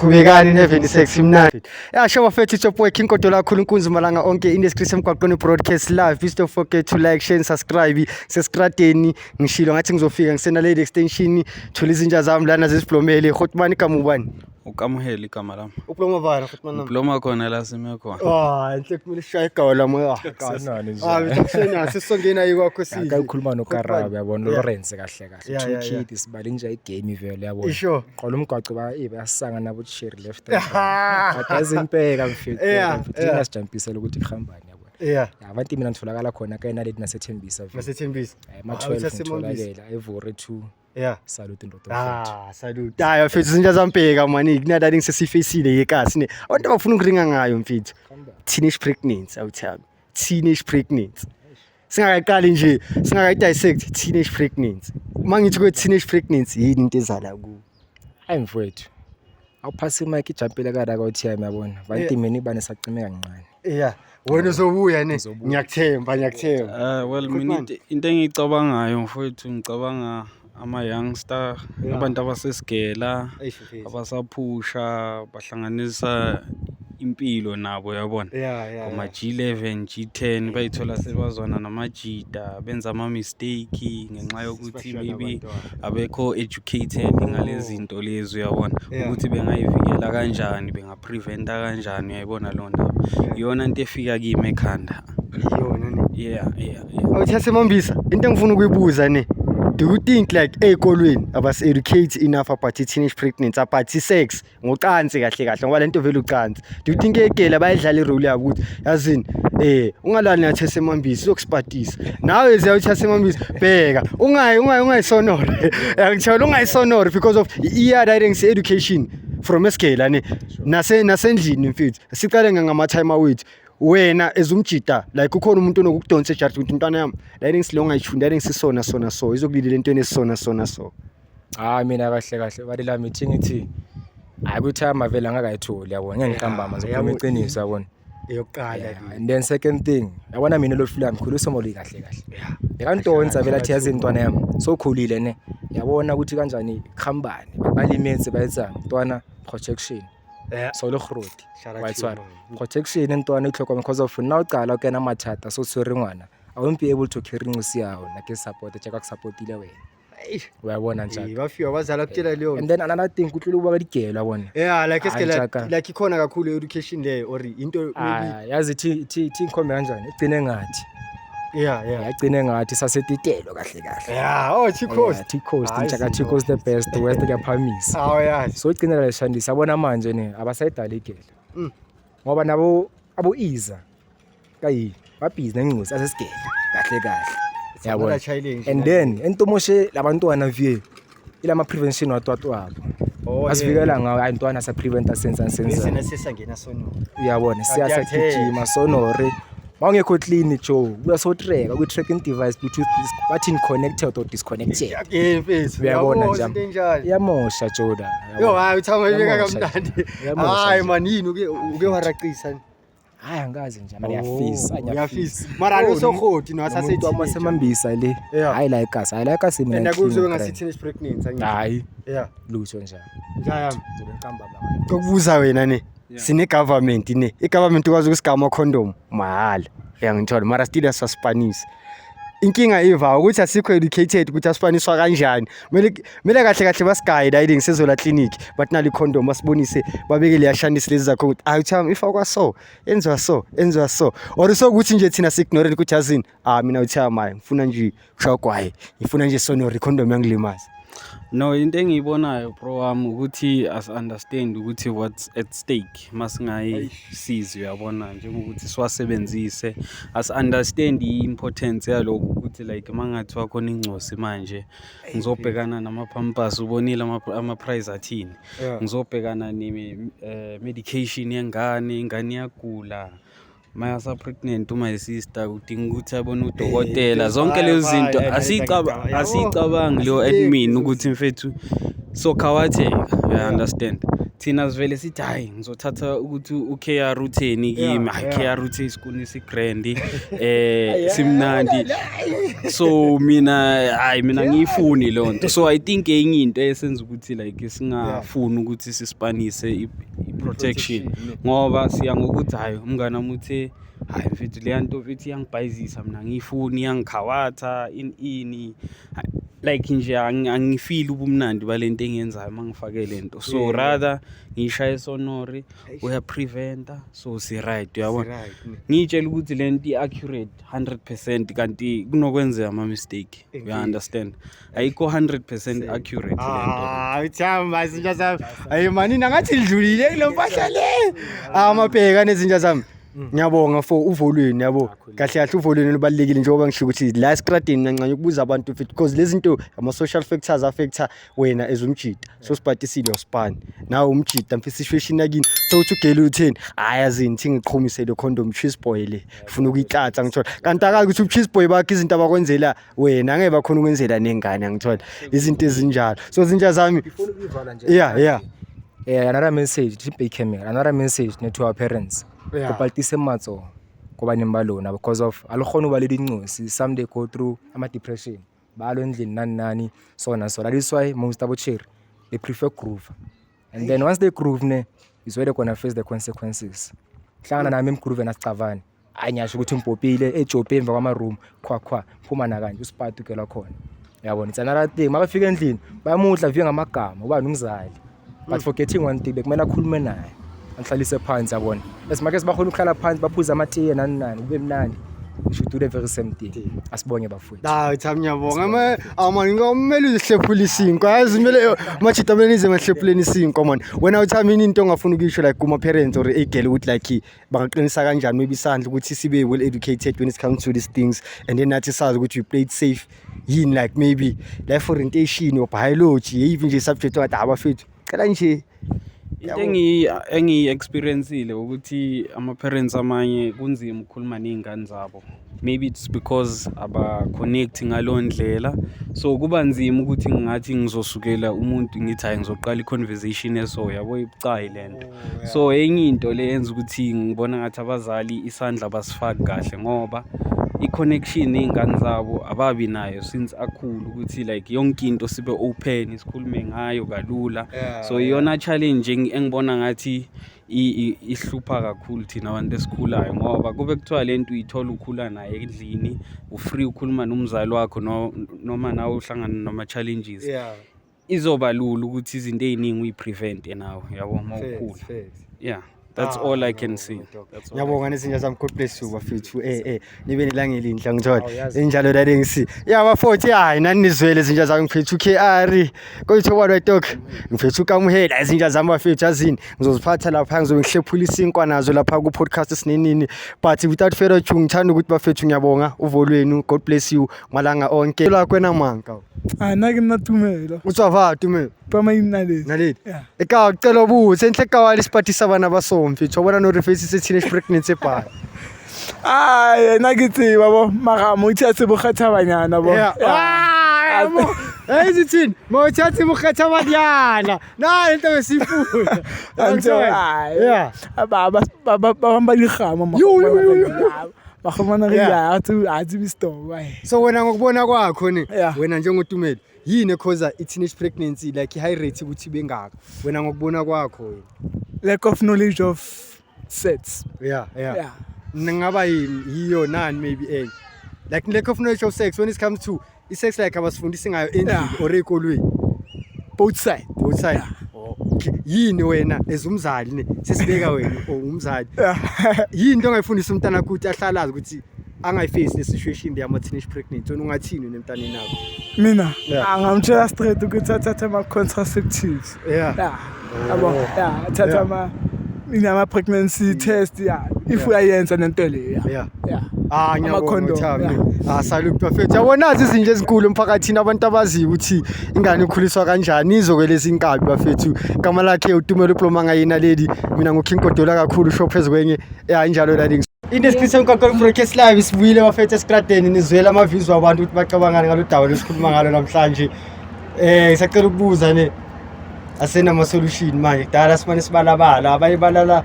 qhubekani heaven sex imnandi show bafethu it's your boy King Kodula kakhulu inkunzi malanga onke indescription emgwaqweni Broadcast Live please don't forget to like share and subscribe sescrateni ngishilo ngathi ngizofika ngisena lady extension thola izinja zami lana zisiblomele Khotmani kamubani Ukamuheli igama lami. uploma bana Khotmani Uploma khona la sime khona. inhle kumele shaye igawa lami Kasinani nje. bekushena sisongena yikwakho sizi Akayikhuluma noKarabe yabona Lawrence kahle kahle. Yeah, Two yeah, yeah. kids bali nje igame vele yabona. Isho. Qola umgwaqo bayasanga nabo cherry left. Akazimpeka mfethu. Ngasijampisela ukuthi ihambani yabona. yeah Abantu mina ngitholakala khona kayena lady nasethembisa vele. nasethembisa Ma 12 ngitholakala eVore 2. yeah Salute ndodo. salute mfethu izinja zampeka mani kunadali ngisesifacile yekasi ne abantu abafuna ukuringa ngayo mfethu teenage pregnancy awuthaba teenage pregnancy singaqali nje singaqidissect teenage pregnancy mangithi kwe teenage pregnancy yini into ezala ku Hayi mfethu. awuphasi imic ijumpile kada kwa-TM yabona vantimeni bane sacime kancane yeah wena uzobuya ne ngiyakuthemba Well mina into engiyicabangayo mfowethu ngicabanga ama-youngster abantu abasesigela abasaphusha bahlanganisa impilo nabo yabona ngama-G11 G10 bayithola sebazwana namajida benza ama-mistake ngenxa yokuthi maybe abekho educated ngalezi zinto lezi uyabona ukuthi bengayivikela kanjani bengapreventa kanjani uyayibona leyo ndaba iyona into efika kimi ekhanda yeah awuthase Mambisa into engifuna ukuyibuza ne do you think like ezikolweni abase-educate enough about teenage pregnancy about sex ngocansi kahle ngoba lento vele ucansi do you think egela bayidlala irole yabo ukuthi yazini ungalani naThase Mambisa uzokusipatisa nawe uyathase Mambisa bheka ungayisonore ngithola ungayisonore because of direct education from esigela ne nasendlini mfethu siqale ngama-timer wethu wena ezumjida like ukhona umuntu onokudonsa ejardi ukuthi intwana yami la ngisilonga ngiyifunda ngisisona so izokulile lento enesona so mina kahle balila meeting ithi akuthi amavela angakayitholi yabona ngiyangiqamba manje ukuphuma iqiniso yabona eyokuqala and then second thing yabona mina lo film ngikhulisa umoli kahle ekantondza vela thi yazi intwana yami sokhulile ne yabona ukuthi kanjani khambani balimenze bayetsa intwana projection so le groti wayitswana protection intwana itlhokomela because of now uqala ukena mathata so tshwere ngwana I won't be able to carry ngosi yawo like support echeka kusupportile wena uyabona njalo bafika bazala kutshela leyo and then another thing kuthi uba kadigela yabona like esikela like ikhona kakhulu education leyo or into maybe yazi thi inkhombe kanjani igcine ngathi yagcine ngathi sasetitelo kahle T-Coast nchaka T-Coast the best west kuyaphamisa so igcine leshandisa abona manje ne abasayidala igela ngoba nabo iza kayi babhizi nencingosi asesigela kahle yabona and then entomoshe labantwana vie ilama prevention watwatwa wabo asivikela ngawo ayintwana sa prevent sense sesangena sonoro uyabona siyasagijima sonore mawungekho clean jo uyasotreka ku tracking device bluetooth bathi connected or disconnected mfethu uyabona nje yamosha joda hayi uthama ibeka kamnandi hayi manini uke waraqisa hayi angazi nje mara yafisa mara losokhoti nowasasethi amasemambisa le hayi like us mina nakuzo ngasithini pregnancy hayi lutho njalo njayami ukubuza wena ne sine government ne igovernment ukwazi ukusigama condom mahala uyangithola mara still asaspanisa inkinga iva ukuthi asikho educated ukuthi aspaniswa kanjani mele kahle basigayida iding sezola clinic but nali condom basibonise babeke liyashandisa lezi zakho ukuthi ayuthami ifakwa so enzwa so or so ukuthi nje thina signore ukuthi yazini mina uthama ngifuna nje ushawgwaye ngifuna nje sonori condom yangilimaza No, into engiyibonayo bro wami ukuthi as understand ukuthi what's at stake masingayisizi uyabona njengokuthi siwasebenzise as understand importance yaloko ukuthi like mangathi wakhona ingcosi manje ngizobhekana nama-pampers ubonile ama price athini ngizobhekana medication yengane ingane iyagula mayasa pregnant my sister udinga ukuthi abone udokotela zonke lezi zinto asicabangi leyo admin ukuthi mfethu so khawatheka you understand thina sivele sithi hayi ngizothatha ukuthi uKR routine kimi KR routine isikunisa igrand simnandi so mina ngiyifuni le nto so I think enye into esenza ukuthi like singafuni ukuthi sispanise protection ngoba siya ngokuthi hayi umngane wami uthe hayi mfethu le nto mfethu iyangibhayizisa mina ngiyifuni iyangikhawatha ini like nje angifeel ubumnandi balento engiyenzayo mangifake lento so rather ngishaya sonori uya preventa so si right uyabona ngitshela ukuthi lento iaccurate 100% kanti kunokwenzeka ama mistake you understand ayikho 100% accurate lento uthamba izinja zami ayimani ngathi lidlulile kulompahla le amabheka nezinja zami ngiyabonga for uvolweni yabo kahle uvolweni lubalekile njengoba ngisho ukuthi la scratching ncancane ukubuza abantu fit because lezi zinto ama social factors affecta wena ezumjida so siphatisile uspan nawe umjida mfisi situation yakini so uthi ugele utheni ayazini thi ngiqhumise le condom cheese boy le ufuna ukuyitlatha ngithola kanti akazi ukuthi ucheese boy bakhe izinto abakwenzela wena angeke bakhona ukwenzela nengane ngithola izinto ezinjalo so zinja zami yeah Another message another message to our parents. Kupaltise matso ko baneng ba lona because of alokhono ba le dincosi some they go through ama depression ba lo endlini nani so that is why most of the they prefer groove, and then once they groove is where they're gonna face the consequences. Hlangana nami emgroove nasicavani anyasho ukuthi impopile ejope emva kwama room khwa phuma na kanje usiphathu ke la khona yabona. It's another thing mabafika endlini bayamudla vike ngamagama ubani umzali, but forgetting one thing bekumele akhulume naye anhlalise phansi yabona. Esimake sibakhona ukukhala phansi baphuza amatiye nani kube mnandi. We should do the very same thing. Asibonge bafowethu. Thami ngiyabonga man ngomele uzihlephule isinkwa yazi kumele machita benize ngahlephuleni isinkwa man. Wena uthami into ongafuna ukisho like kuma parents or a girl ukuthi like bangaqinisa kanjani maybe isandla ukuthi sibe well educated when it comes to these things, and then nathi sazi ukuthi we played safe yini like maybe life orientation or biology even nje subject wathi abafethu cela nje engi-experiencile ukuthi ama-parents amanye kunzima ukukhuluma ney'ngane zabo. Maybe it's because aba-connect ngalo ndlela, so kuba nzima ukuthi ngathi ngizosukela umuntu ngithi hayi ngizoqala i-conversation eso yabo ibucayi lento. So enye into le yenza ukuthi ngibona ngathi abazali isandla basifaki kahle ngoba i-connection ney'ngane zabo ababi nayo since akhulu ukuthi like yonke into sibe open isikhulume ngayo kalula. So iyona challenge engibona ngathi ihlupha kakhulu thina abantu esikhulayo ngoba kube kuthiwa lento uyithola ukhula naye endlini ufree ukukhuluma nomzali wakho noma nawe uhlangana nama challenges. Izoba lula ukuthi izinto eziningi uyiprevent nawe yabo mawukhula. Yeah. That's all I can see. Ngiyabonga nezinja zami, God bless you bafethu. Nibe nelanga elinhle ngithola. Enjalo dade ngisi. Yeah bafowethu hayi nani nizwele izinja zami ngifethu KR. Koyitho bani talk. Ngifethu kamuhela izinja zami bafethu azini. Ngizoziphatha lapha ngizongihlephula isinkwa nazo lapha ku podcast sinenini. But without further ado ngithanda ukuthi bafethu ngiyabonga uvolweni. God bless you malanga onke. La kwena manka. Nake natumela. Utsava tumela. Pama inalezi. Naledi. Eka ucela ubuthi enhle kawali siphathisa abana basomfethu. Wabona no reface teenage pregnancy pa. Nakithi babo mara moithathe bokhathabanyana bo. Ezithini moithathe bokhathabanyana. Na into besifuna. Yeah. Baba ligama mama. Bakhomana riya athi bisto why. So wena ngokubona kwakho ni wena njengotumela yini cause i-teenage pregnancy like high rate ukuthi bengaka wena ngokubona kwakho lack of knowledge of sex. Yeah. Ngaba yiyo nani maybe like lack of knowledge of sex when it comes to sex like abasifundisi ngayo endlini or ekolweni both side. Yini wena ezumzali ne sesibeka wena umzali yini into ongayifundisa umntana ukuthi ahlalazi ukuthi angayiface le situation le ama teenage pregnant wena ungathini nemntana nakho mina angamtshela straight ukuthi athathe ama contraceptives yabo athatha ama pregnancy test if uyayenza nento le ngiyabonga salute bafethu yabona izinto ezinkulu emphakathini abantu abaziyo ukuthi ingane ikhuliswa kanjani izokweleza inkabi bafethu igama lakhe utumela uploma ngayina lady mina ngoKing Kodola kakhulu show phezulu kwenye njalo la in description kakho broadcast live sibuyile bafethu esikradeni nizwela ama views wabantu ukuthi bacabangana ngalo dawa lesikhuluma ngalo namhlanje ngisacela ukubuza ne asena ama solution manje kudala simane sibalabala abayibalala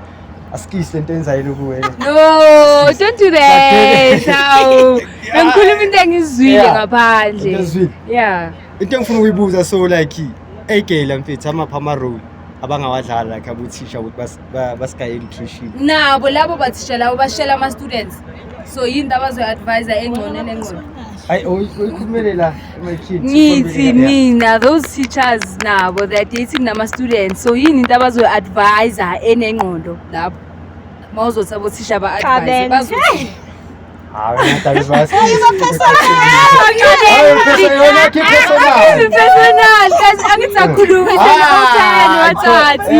askise into enzayo kuwena no don't do that how ngikhuluma into engizwile ngaphandle into engifuna ukuyibuza so like egela mfethu ama role abangawadlala like abuthisha ukuthi basika education nabo labo bathisha labo bashela ama students so yini abazo advisor engcono nengcono uyikhulumele la my kids ngithi mina those teachers nabo they are dating nama students so yini into abazo advisor enengqondo lapho mawuzothi abothisha ba advise bazothi personal kasi angitsakhuluma wathathi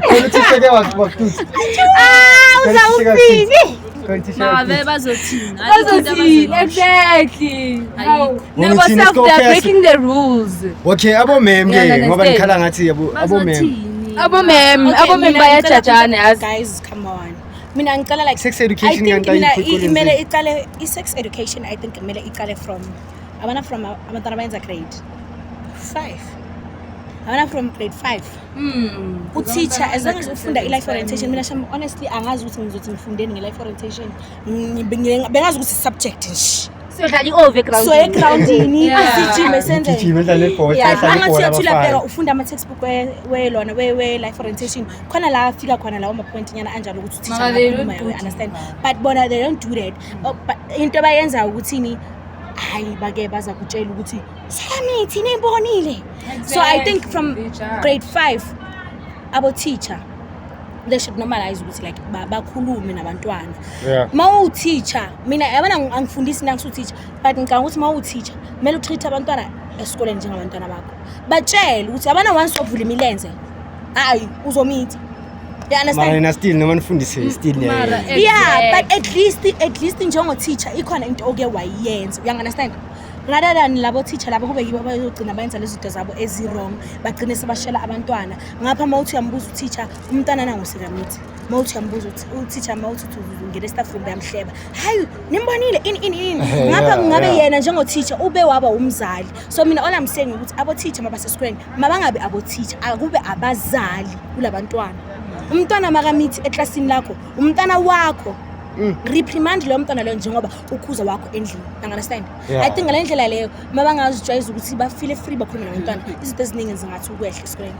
kontiseke wakuthi uzawufini Mave bazothini exactly never self they are breaking the rules. Okay abo mem ke ngoba nikhala ngathi abo mem bayajajana yazi guys come on mina ngicela like sex education imele iqale sex education I think imele iqale from abantwana abenza grade 5 Abana from grade 5. Teacher, as long as ufunda i-life orientation, mina sham honestly angazi ukuthi ngizothi ngifundeni nge-life orientation. Bengazi ukuthi subject nje. So dlala i-overground. So egroundini sijime senze. Ugijime dlala ibhola, Angathi uthula bheka ufunda ama-textbook we-life orientation. Khona la afika khona lawo ama-point nyana anjalo ukuthi teacher ngakhuluma, understand. But bona they don't do that. But into abayenza ukuthini hayi bake baza kutshela ukuthi Samithi nimbonile. So I think from grade 5 abo teacher they should normalize ukuthi like bakhulume nabantwana. Mawu teacher mina yabona angifundisi nangisu teacher but ngicanga ukuthi mawu teacher kumele utreat abantwana esikoleni njengabantwana bakho. Batshela ukuthi abana once ovula imilenze hayi uzomithi. You understand? Mara still no manifundise still yeah, but at least njengo teacher ikhona into oke wayenza. You understand? Rather than labo teacher labo kube yibo bayogcina bayenza lezi zinto zabo ezi-wrong bagcine sebashela abantwana ngapha mawuthi uyambuza uteacher umntana nangu sikamithi mawuthi uyambuza uteacher mawuthi ngene staff room yamhleba hayi nimbonile ini ngapha ngabe yena njengo teacher ube waba umzali. So mina all I'm saying ukuthi abo teacher mabasesikoleni mabangabe abo teacher akube abazali kulabantwana. Umntwana makamithi eclassini lakho umntana wakho reprimand lo mntwana lo njengoba ukhuza wakho endlini. Understand? I think ngalendlela leyo mabangazijwayeza ukuthi ba feel free bakhuluma nabantwana izinto eziningi zingathi ukwehle esikoleni.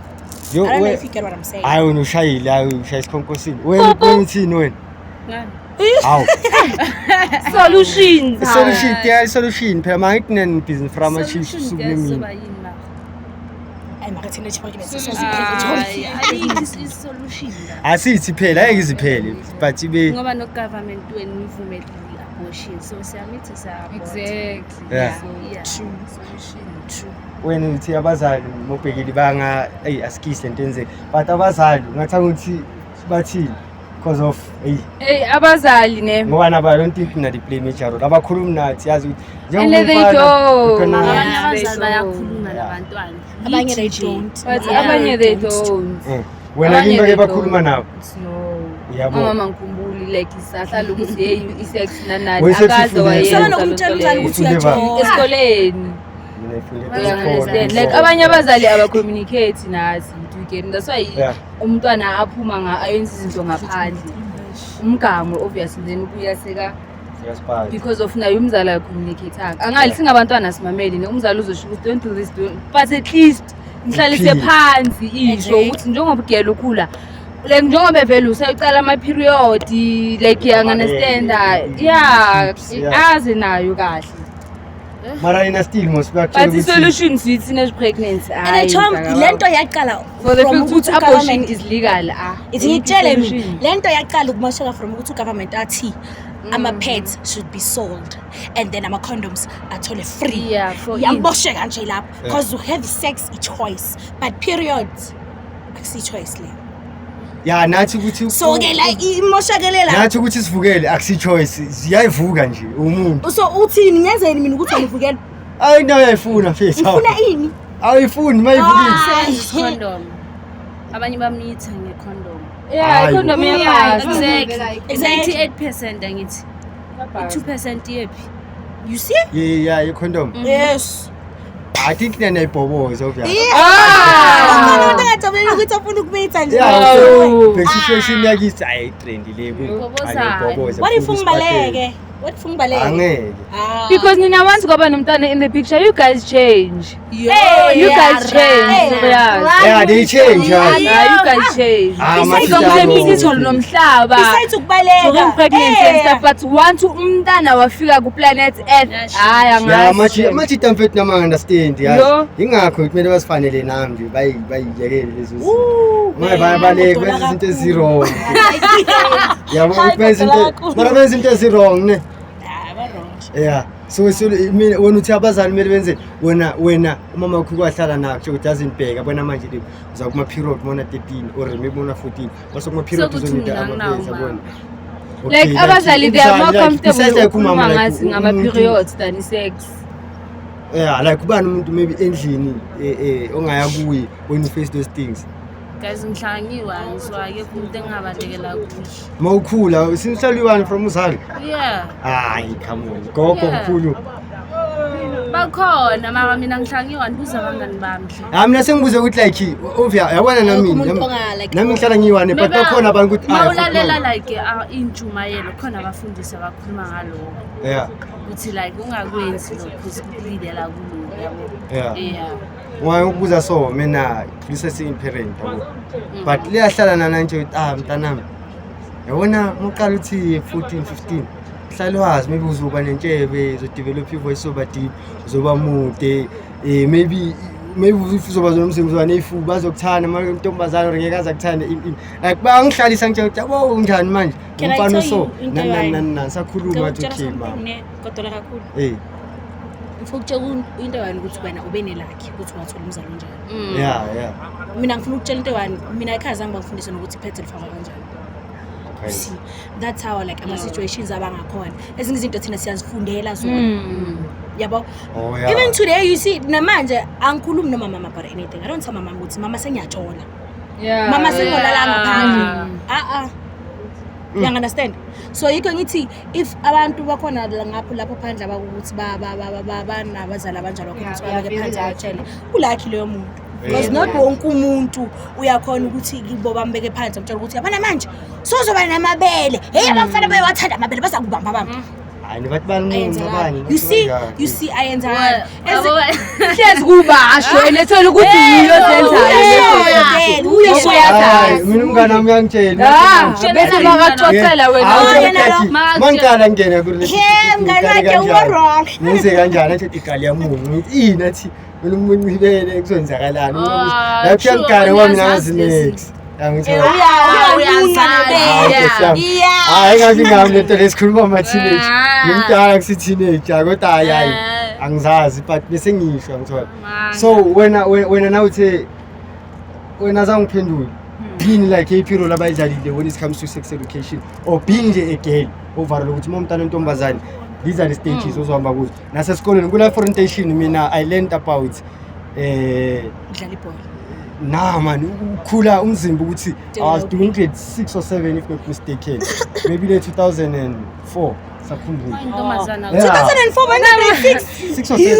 I don't know if you get what I'm saying. Hayi wena ushayile hayi ushaya isikhonkosini wena uthini wena ngani hawu solution phela mangithi nani business from a chief sukunimi makathina chifakile solution asithi phela ayike iziphele but ibe ngoba no government wenu ivumeli abortion so siyamithi sa exactly true solution wena uthi abazali mobhekile banga asikise into enzeke but abazali ngathanga ukuthi bathini because of abazali ne ngoba naba I don't think na play major role abakhuluma nathi yazi ukuthi abanye abazali bayakhuluma nabantwana abanye they don't abanye they don't wena into ebakhuluma nabo yabo mama ngikhumbuli like isahlala ukuthi hey isex nanani akaze wayenza nokumtshela umzali ukuthi uyajola esikoleni like abanye abazali abacommunicate nathi weekend that's why umntwana aphuma ayenza izinto ngaphandle umgango obviously then ubuyaseka because of nayo umzali ayicommunicate angali singabantwana simameli umzali uzosho ukuthi don't do this but at least ngihlalise phansi isho ukuthi njengoba ugela ukhula like njengoba vele usayicala ama period like you understand azi nayo kahle mara ina still must be but the solution to teenage pregnancy and lento yaqala for the ukuthi abortion is legal ithi ngitshele mina lento yaqala ukumosheka from ukuthi government athi ama-pads should be sold and then ama-condoms athole free yamosheka nje lapho because you have sex i-choice but periods akusi-choice leyo ya nathi ukuthi so ke la imoshakele la nathi ukuthi sivukele akusi-choice ziyayivuka nje umuntu so uthini ngenzeni mina ukuthi angivukele ayi into uyayifuna mfethu ufuna ini awuyifuni mayivukile condom abanye bamitha ngecondom condom exactly 98% angithi 2% yephi you see yeah condom yes I think nana ibhobozo obviously mama ngajabula ukuthi afuna ukumitha nje the situation yakisi ayi trend leku ibhobozo what if ungibaleke angeke because nina once ngoba nomntana in the picture you guys change you guys change they change you guys change isizomthembiso nomhlaba besides ukubaleka pregnancy and stuff but once umntana wafika ku planet Earth hayi angazi mathi tamfethu nama understand yazi ingakho kumele basifanele nami nje bayiyekele lezo zinto baleke benza izinto ezirong yabo benza izinto ezirong ne yeah so mina wena uthi abazali kumele benze wena umama wakho kwahlala nakho ukuthi azindibheka bona manje uza kuma period mona 13 or maybe mona 14 base kuma period uzonida ababeza bona like abazali they are more comfortable ukukhuluma ngazi ngama periods than sex yeah like ubani umuntu maybe endlini ongaya kuyi when you face those things guys ngihlangiwe angiswake umuntu engabalekela kuhle mawukhula sinhlaliwani from uzali yeah hayi come on gogo mkhulu bakhona mara mina ngihlangiwa ngibuza abangani bami mina sengibuze ukuthi like yabona nami ngihlala ngiyiwane but bakhona abantu ukuthi mawulalela like intshumayelo khona abafundisi abakhuluma ngaloko yeah ukuthi like ungakwenzi lokho ukulidela kuloko yabo ukubuza so mina processing parent yabo but liyahlala nana nje ukuthi mntanami yabona uqala uthi 14 15 hlala wazi maybe uzoba nentshebe uzodevelop ivoice soba deep uzoba mude maybe uzoba nomsebenzi wanefu bazokuthanda manje intombazana ngeke azakuthanda like bangihlalisa nje ukuthi yabo unjani manje umfana so nana sakhuluma ukuthi khima kodwa kakhulu ngifuna ukutshela into wani ukuthi wena ube nelakhi ukuthi wathola umzalo onjani yeah mina ngifuna ukutshela into wani mina ekhaya zange bangifundise nokuthi iphethe lifaka kanjani see that's how like ama situations abangakhona ezinye izinto thina siyazifundela zona yabo even today you see namanje angikhulumi noma mama about anything I don't tell mama ukuthi mama sengiyathola mama sengolala ngaphandle you understand so yiko ngithi if abantu bakhona ngapho lapho phandle abakuthi banabazali abanjalo ukuthi babeke phansi batshele ulakhi leyo muntu because not wonke umuntu uyakhona ukuthi kibo bambeke phansi amtshela ukuthi yabona manje sozoba namabele hey abafana bayawathanda amabele bazakubamba bamba hayi bathi balungile you see ayenza hlezi kubasho elethela ukuthi yiyo senzayo uyayazi mina umngane wami uyangitshela bese bakaxoxela wena mangicala ngene kule ngeke wrong ngize kanjani athi igali yamungu inathi mina umuntu ngibele kuzenzakalani lapho yangikala wami nazi next hayi ngathi ngami lento lesikhuluma ama-teenage ngimdala kusi-teenager kodwa hayi angizazi but bese ngisho ngithola so wena nawuthe wena zangiphendula yini like iperiod abayidlalile when it comes to sex education or being nje a girl overall ukuthi umntana ontombazane these are the stages ozohamba kuzo nasesikoleni kula orientation mina I learned about dlala ibhola nah man ukhula umzimba ukuthi I was doing grade 6 or 7 if not mistaken maybe the 2004 sakhumbula 2004 bana 6 or 7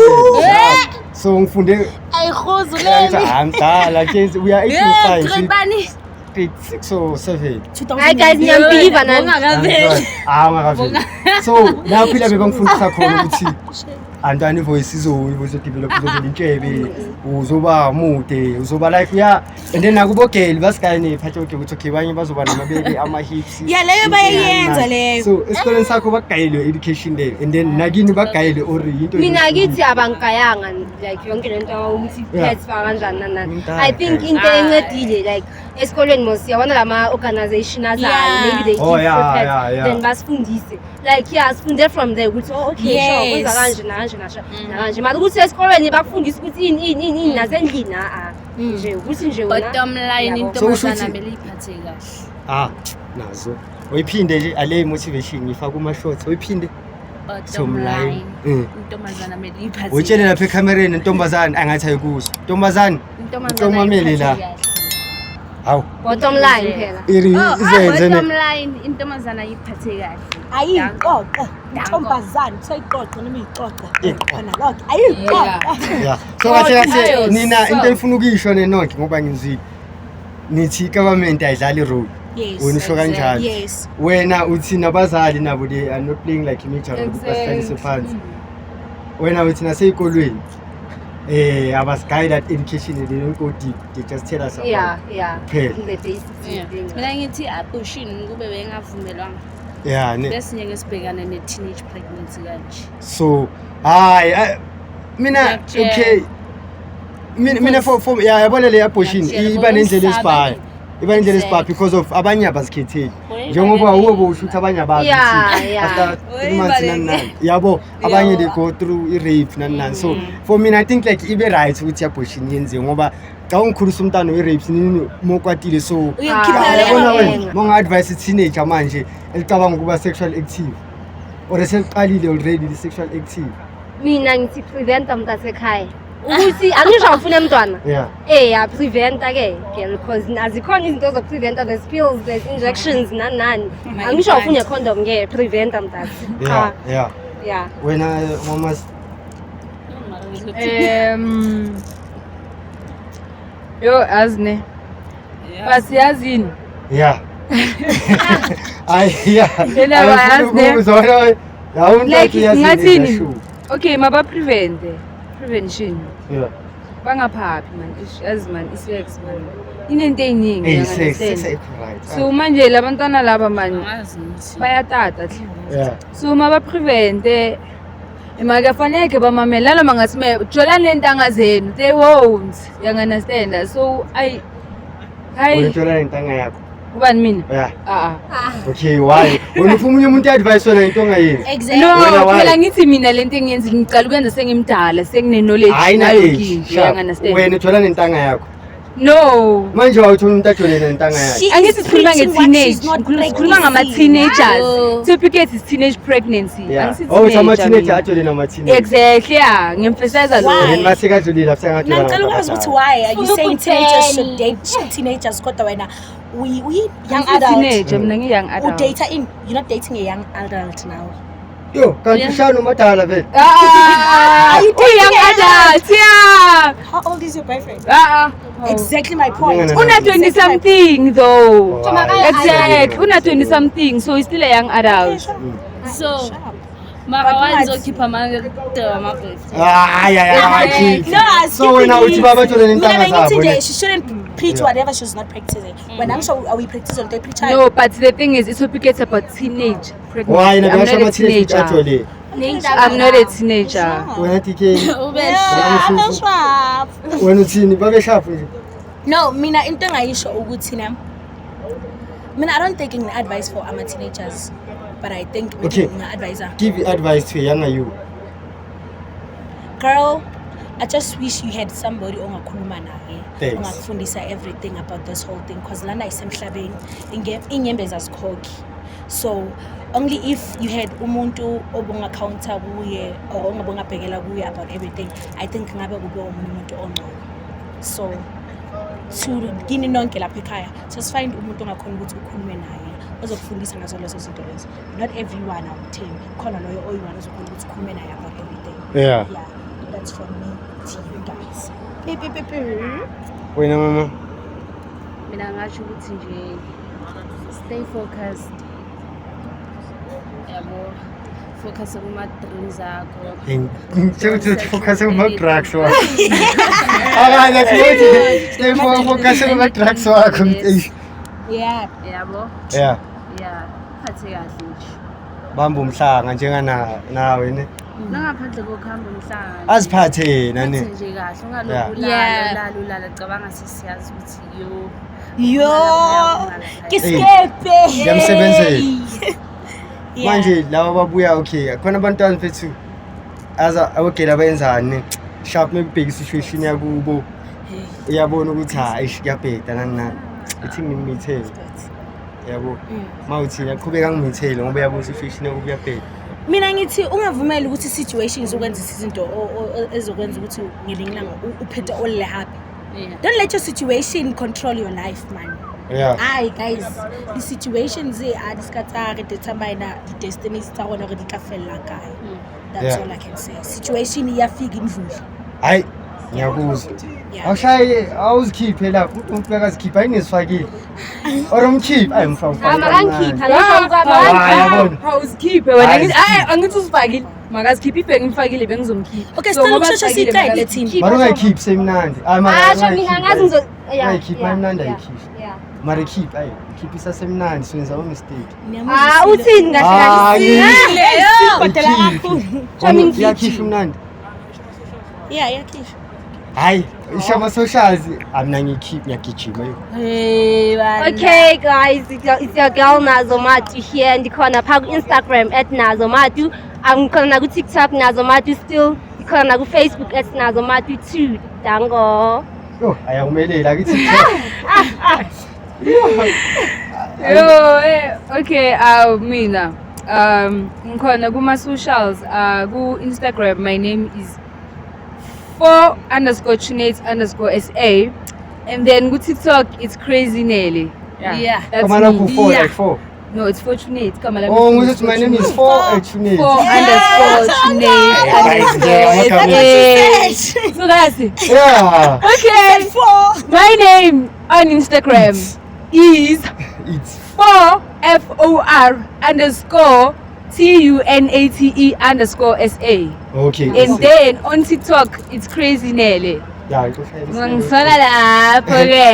so ngifunde ayihozuleni amdala we are 85 grade 6 or 7 hayi guys ngiyambelieve nani ngakaveli so naphila bebangifundisa khona ukuthi antani voice izodevelop uzobelintshebe uzoba mude uzoba like and then nakubogeli basikane phathe ukuthi okay banye bazoba namabele ama hips leyo bayenza leyo so esikoleni sakho bagayelwe education leyo and then nakini bagayelwe or into mina ngithi abangigayanga like yonke lento ukuthi pets kanjani nani I think into encedile like esikoleni mos yabona lama organization azayo maybe they give pets then basifundise like sifunde from there ukuthi okay sure kwenza kanje nanje manje ukuthi esikoleni bakufundisa ukuthi ini nasendlini nje ukuthi nje wena bottom line intombazana mele iphathe kahle nazo uyiphinde nje ale motivation ngifaka kuma shorts uyiphinde bottom line intombazana mele iphathe utshele lapha ekamereni intombazana angathi ayikuso intombazana ucomamele la hawu bottom line phela izenze bottom line intombazana iphathe kahle ayiqoqe intombazana seyiqoqe noma iqoqe khona lokho ayiqoqe so kahle nina into efuna ukuyisho nenonke ngoba ngizwile nithi government ayidlali role wena usho kanjalo wena uthi nabazali nabo they are not playing like a major role basihlalise phansi wena uthi naseyikolweni abasiguide that education they don't go deep they just tell us about mina ngithi abortion kube bengavumelwanga bese ngeke sibhekane ne teenage pregnancy kanje so mina okay mina for yabona le abortion iba nendlela esibaya because of abanye abazikhetheli njengoba uwe ushuthi abanye abazi after 3 months nani yabo abanye they go through rape nani so for me I think like ibe right ukuthi abortion yenziwe ngoba xa ungikhulisa umntana we-rape nini mokwatile so yabona wena monga-advise teenager manje elicabanga ukuba sexual active or eseliqalile already li-sexual active mina ngithi preventa mntasekhaya ukuthi angisho ngifuna umntwana preventa ke because azikhona izinto zokupreventa the pills the injections nani angisho ngifuna condom ke preventa mntase wena mama Yo azne. Basiyazini. Yeah. Yeah. Yena bayazine. Like ngathini? Sure. Okay, maba prevention. Yeah. Bangaphaphi man, yazi man, isex man. Inento eziningi Hey, understand. say right. So manje labantwana laba man bayatata. Yeah. So maba prevente emakufanele bamamela noma ngathi jola lentanga zenu they won't. You understand? So Uyithola intanga yakho. ubani mina? Yeah. Okay, why? Wena ufuna umunye umuntu advice wena into ongayenzi. Exactly. No, phela ngithi mina lento engiyenza ngicala ukwenza sengimdala, sengine knowledge nayo kinto. You understand? Wena uthola nentanga yakho. No. Manje wawuthola umuntu ajole nentanga yakhe. Angithi sikhuluma nge-teenage, sikhuluma ngama-teenagers. Typically is teenage pregnancy. Angisithi teenager. Ama-teenager ajole nama-teenager. Exactly, yeah. Ngi-emphasize lokho. Wena masekadlulile lapha sengathi Ngicela ukwazi ukuthi why are you saying teenagers should date teenagers kodwa wena we young adult. Teenager, mina ngi-young adult. You're not dating a young adult now. Yo, kanti ushana umadala vele. Young adult, yeah. How old is your boyfriend? Oh. Exactly my point. Una 20 something though. Exactly. Una 20 something, so he's still a young adult. So mara wanzokhipha ama-boyfriend. No, so wena uthi babatshole nentanga zabo. She shouldn't preach whatever she's not practicing. When I'm sure are we practicing they preach. No, but the thing is it's about teenage pregnancy. Why I'm not a teenager. Ajole. I'm not a teenager. Wena TK. I'm not sharp. Wena uthini babe sharp nje. No, mina into engayisho ukuthi na mina I don't take any advice for ama teenagers, but I think okay. Advisor. Give advice to a younger you. Girl, I just wish you had somebody ongakhuluma naye. Thanks. Ongakufundisa everything about this whole thing because lana isemhlabeni inyembezi azikhokhi. So only if you had umuntu obunga counter kuye or ongabunga bhekela kuye about everything, I think ngabe kube umuntu ongcono. So to kini nonke lapha ekhaya just find umuntu ongakhona ukuthi ukhulume naye ozokufundisa ngazo lezo zinto lezo. Not everyone awuthembi khona loyo oyiwana ozokhona ukuthi ukhulume naye about everything. Yeah, that's from me to you guys. Wena mama. Mina ngasho ukuthi nje stay focused. Yabo focus kuma dreams akho. Ngicela focus kuma drugs wakho. Akanye futhi stay focus kuma drugs wakho. Yeah. Yabo. Yeah. Yeah. Phathe kahle nje. Bamba umhlanga njengana nawe ne. Nangaphandle kokuhamba umhlanga. Aziphathe nani. Nje kahle ungalokhu ulala cabanga sisiyazi ukuthi yo kiskepe. Ngiyamsebenzela. Manje laba babuya okay khona abantwana mfethu awogela abayenzani sharp maybe situation yakubo uyabona ukuthi hayi kuyabheda nani ithi ngimithele yabo mawuthi yaqhubeka ngimithele ngoba uyabona situation yakubo kuyabheda. Mina ngithi ungavumeli ukuthi situations ukwenza izinto ezokwenza ukuthi ngelinye ilanga uphethe all happy. Don't let your situation control your life, man. Yeah. Aye guys, the situations are discussed determine the destinies tsa rona re di ka fella kae. That's all I can say. Situation iyafika indlule. Hayi ngiyakuzwa. Awushaye awuzikhiphe lapho umuntu akazikhipha ayinezifakile. Or umkhipha ayimfaka. Amakankhipha yabona. Awuzikhiphe wena ngithi angithi usifakile. Makazikhiphe ife ngimfakile bengizomkhipha. Okay, still usheshe siqede thina. Mara ungayikhiphi semnandi. Asho mina ngazi ngizo Ungayikhipha imnandi ayikhiphi. Mara keep ayi keep isasemnandi so yenza ama mistake. Uthini kahle kahle kodela kakhulu. Yakhipha imnandi. Yeah, yakhipha. Hayi ishama socials amna ngikhipha ngiyagijima yo. Okay guys, it's your girl Nazomatu here ndikhona pha ku Instagram @Nazomatu. I'm khona ku TikTok Nazomatu still. Ndikhona ku Facebook @Nazomatu2. Dango. Yo ayakumelela kithi. Okay, mina ngikhona kuma socials ku Instagram my name is 4_Tunate_SA and then ku TikTok it's Crazy Nelly. Yeah. That's Come on me. ku 4 like 4. No, it's Fortunate. Come on, let me Oh, finish. my name is Fortunate. So that's it. Yeah. Okay. My name on Instagram is It's 4FOR_TUNATE_SA. okay. And then on TikTok, it's Crazy Nelly. Yeah, go ahead. Ngangifaka lapho ke.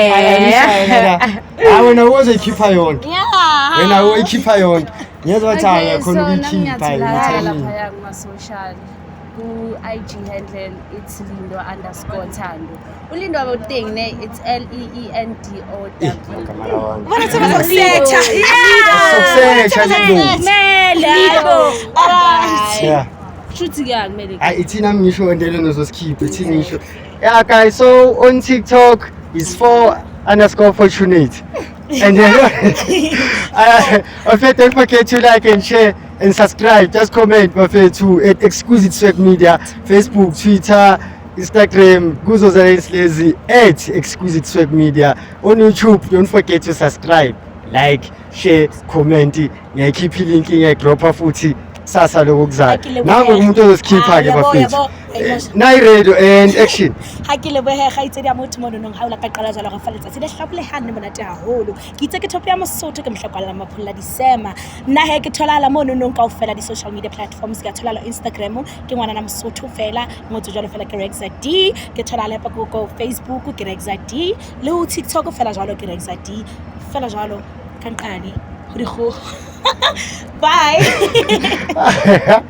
Wena uzoyikhipha yonke. Yeah. Wena uyikhipha yonke. Ngiyazothanda Okay, so khona nami ukuyikhipha ngiyatholakala yini. laphaya kuma-social ku-IG handle it's lindo_thando ulindo abawuthing ne it's LEENDOW Bona tseba sokusetha. Sokusetha Libo. Yeah. shuthi ke akumele Ithina ngisho endele nozosikhipha ithina ngisho. Yeah guys, so on TikTok is 4_Fortunate. And then don't forget to like and share and subscribe. Just comment to at Exquisite Swag Media, Facebook, Twitter, Instagram, Guzo Lazy at Exquisite Swag Media. On YouTube, don't forget to subscribe, like, share, comment. Keep linking drop futhi sasa lokuzayo. Nango umuntu ozokhipha ke bafethu. Nayi radio and action. Ha ke lebohe ga itse dia motho mono nong ha ola ka qala jalo ga faletsa se le hlapole hanne monate haholo ke itse ke top ya Mosotho ke mhlakala maphulla disema nna he ke tholala mono nong ka ofela di social media platforms ke tholala Instagram ke ngwana na Mosotho fela ngotso jalo fela ke Rexa D ke tholala pa ko Facebook ke Rexa D le ho TikTok fela jalo ke Rexa D fela jalo kan qani ho di go bye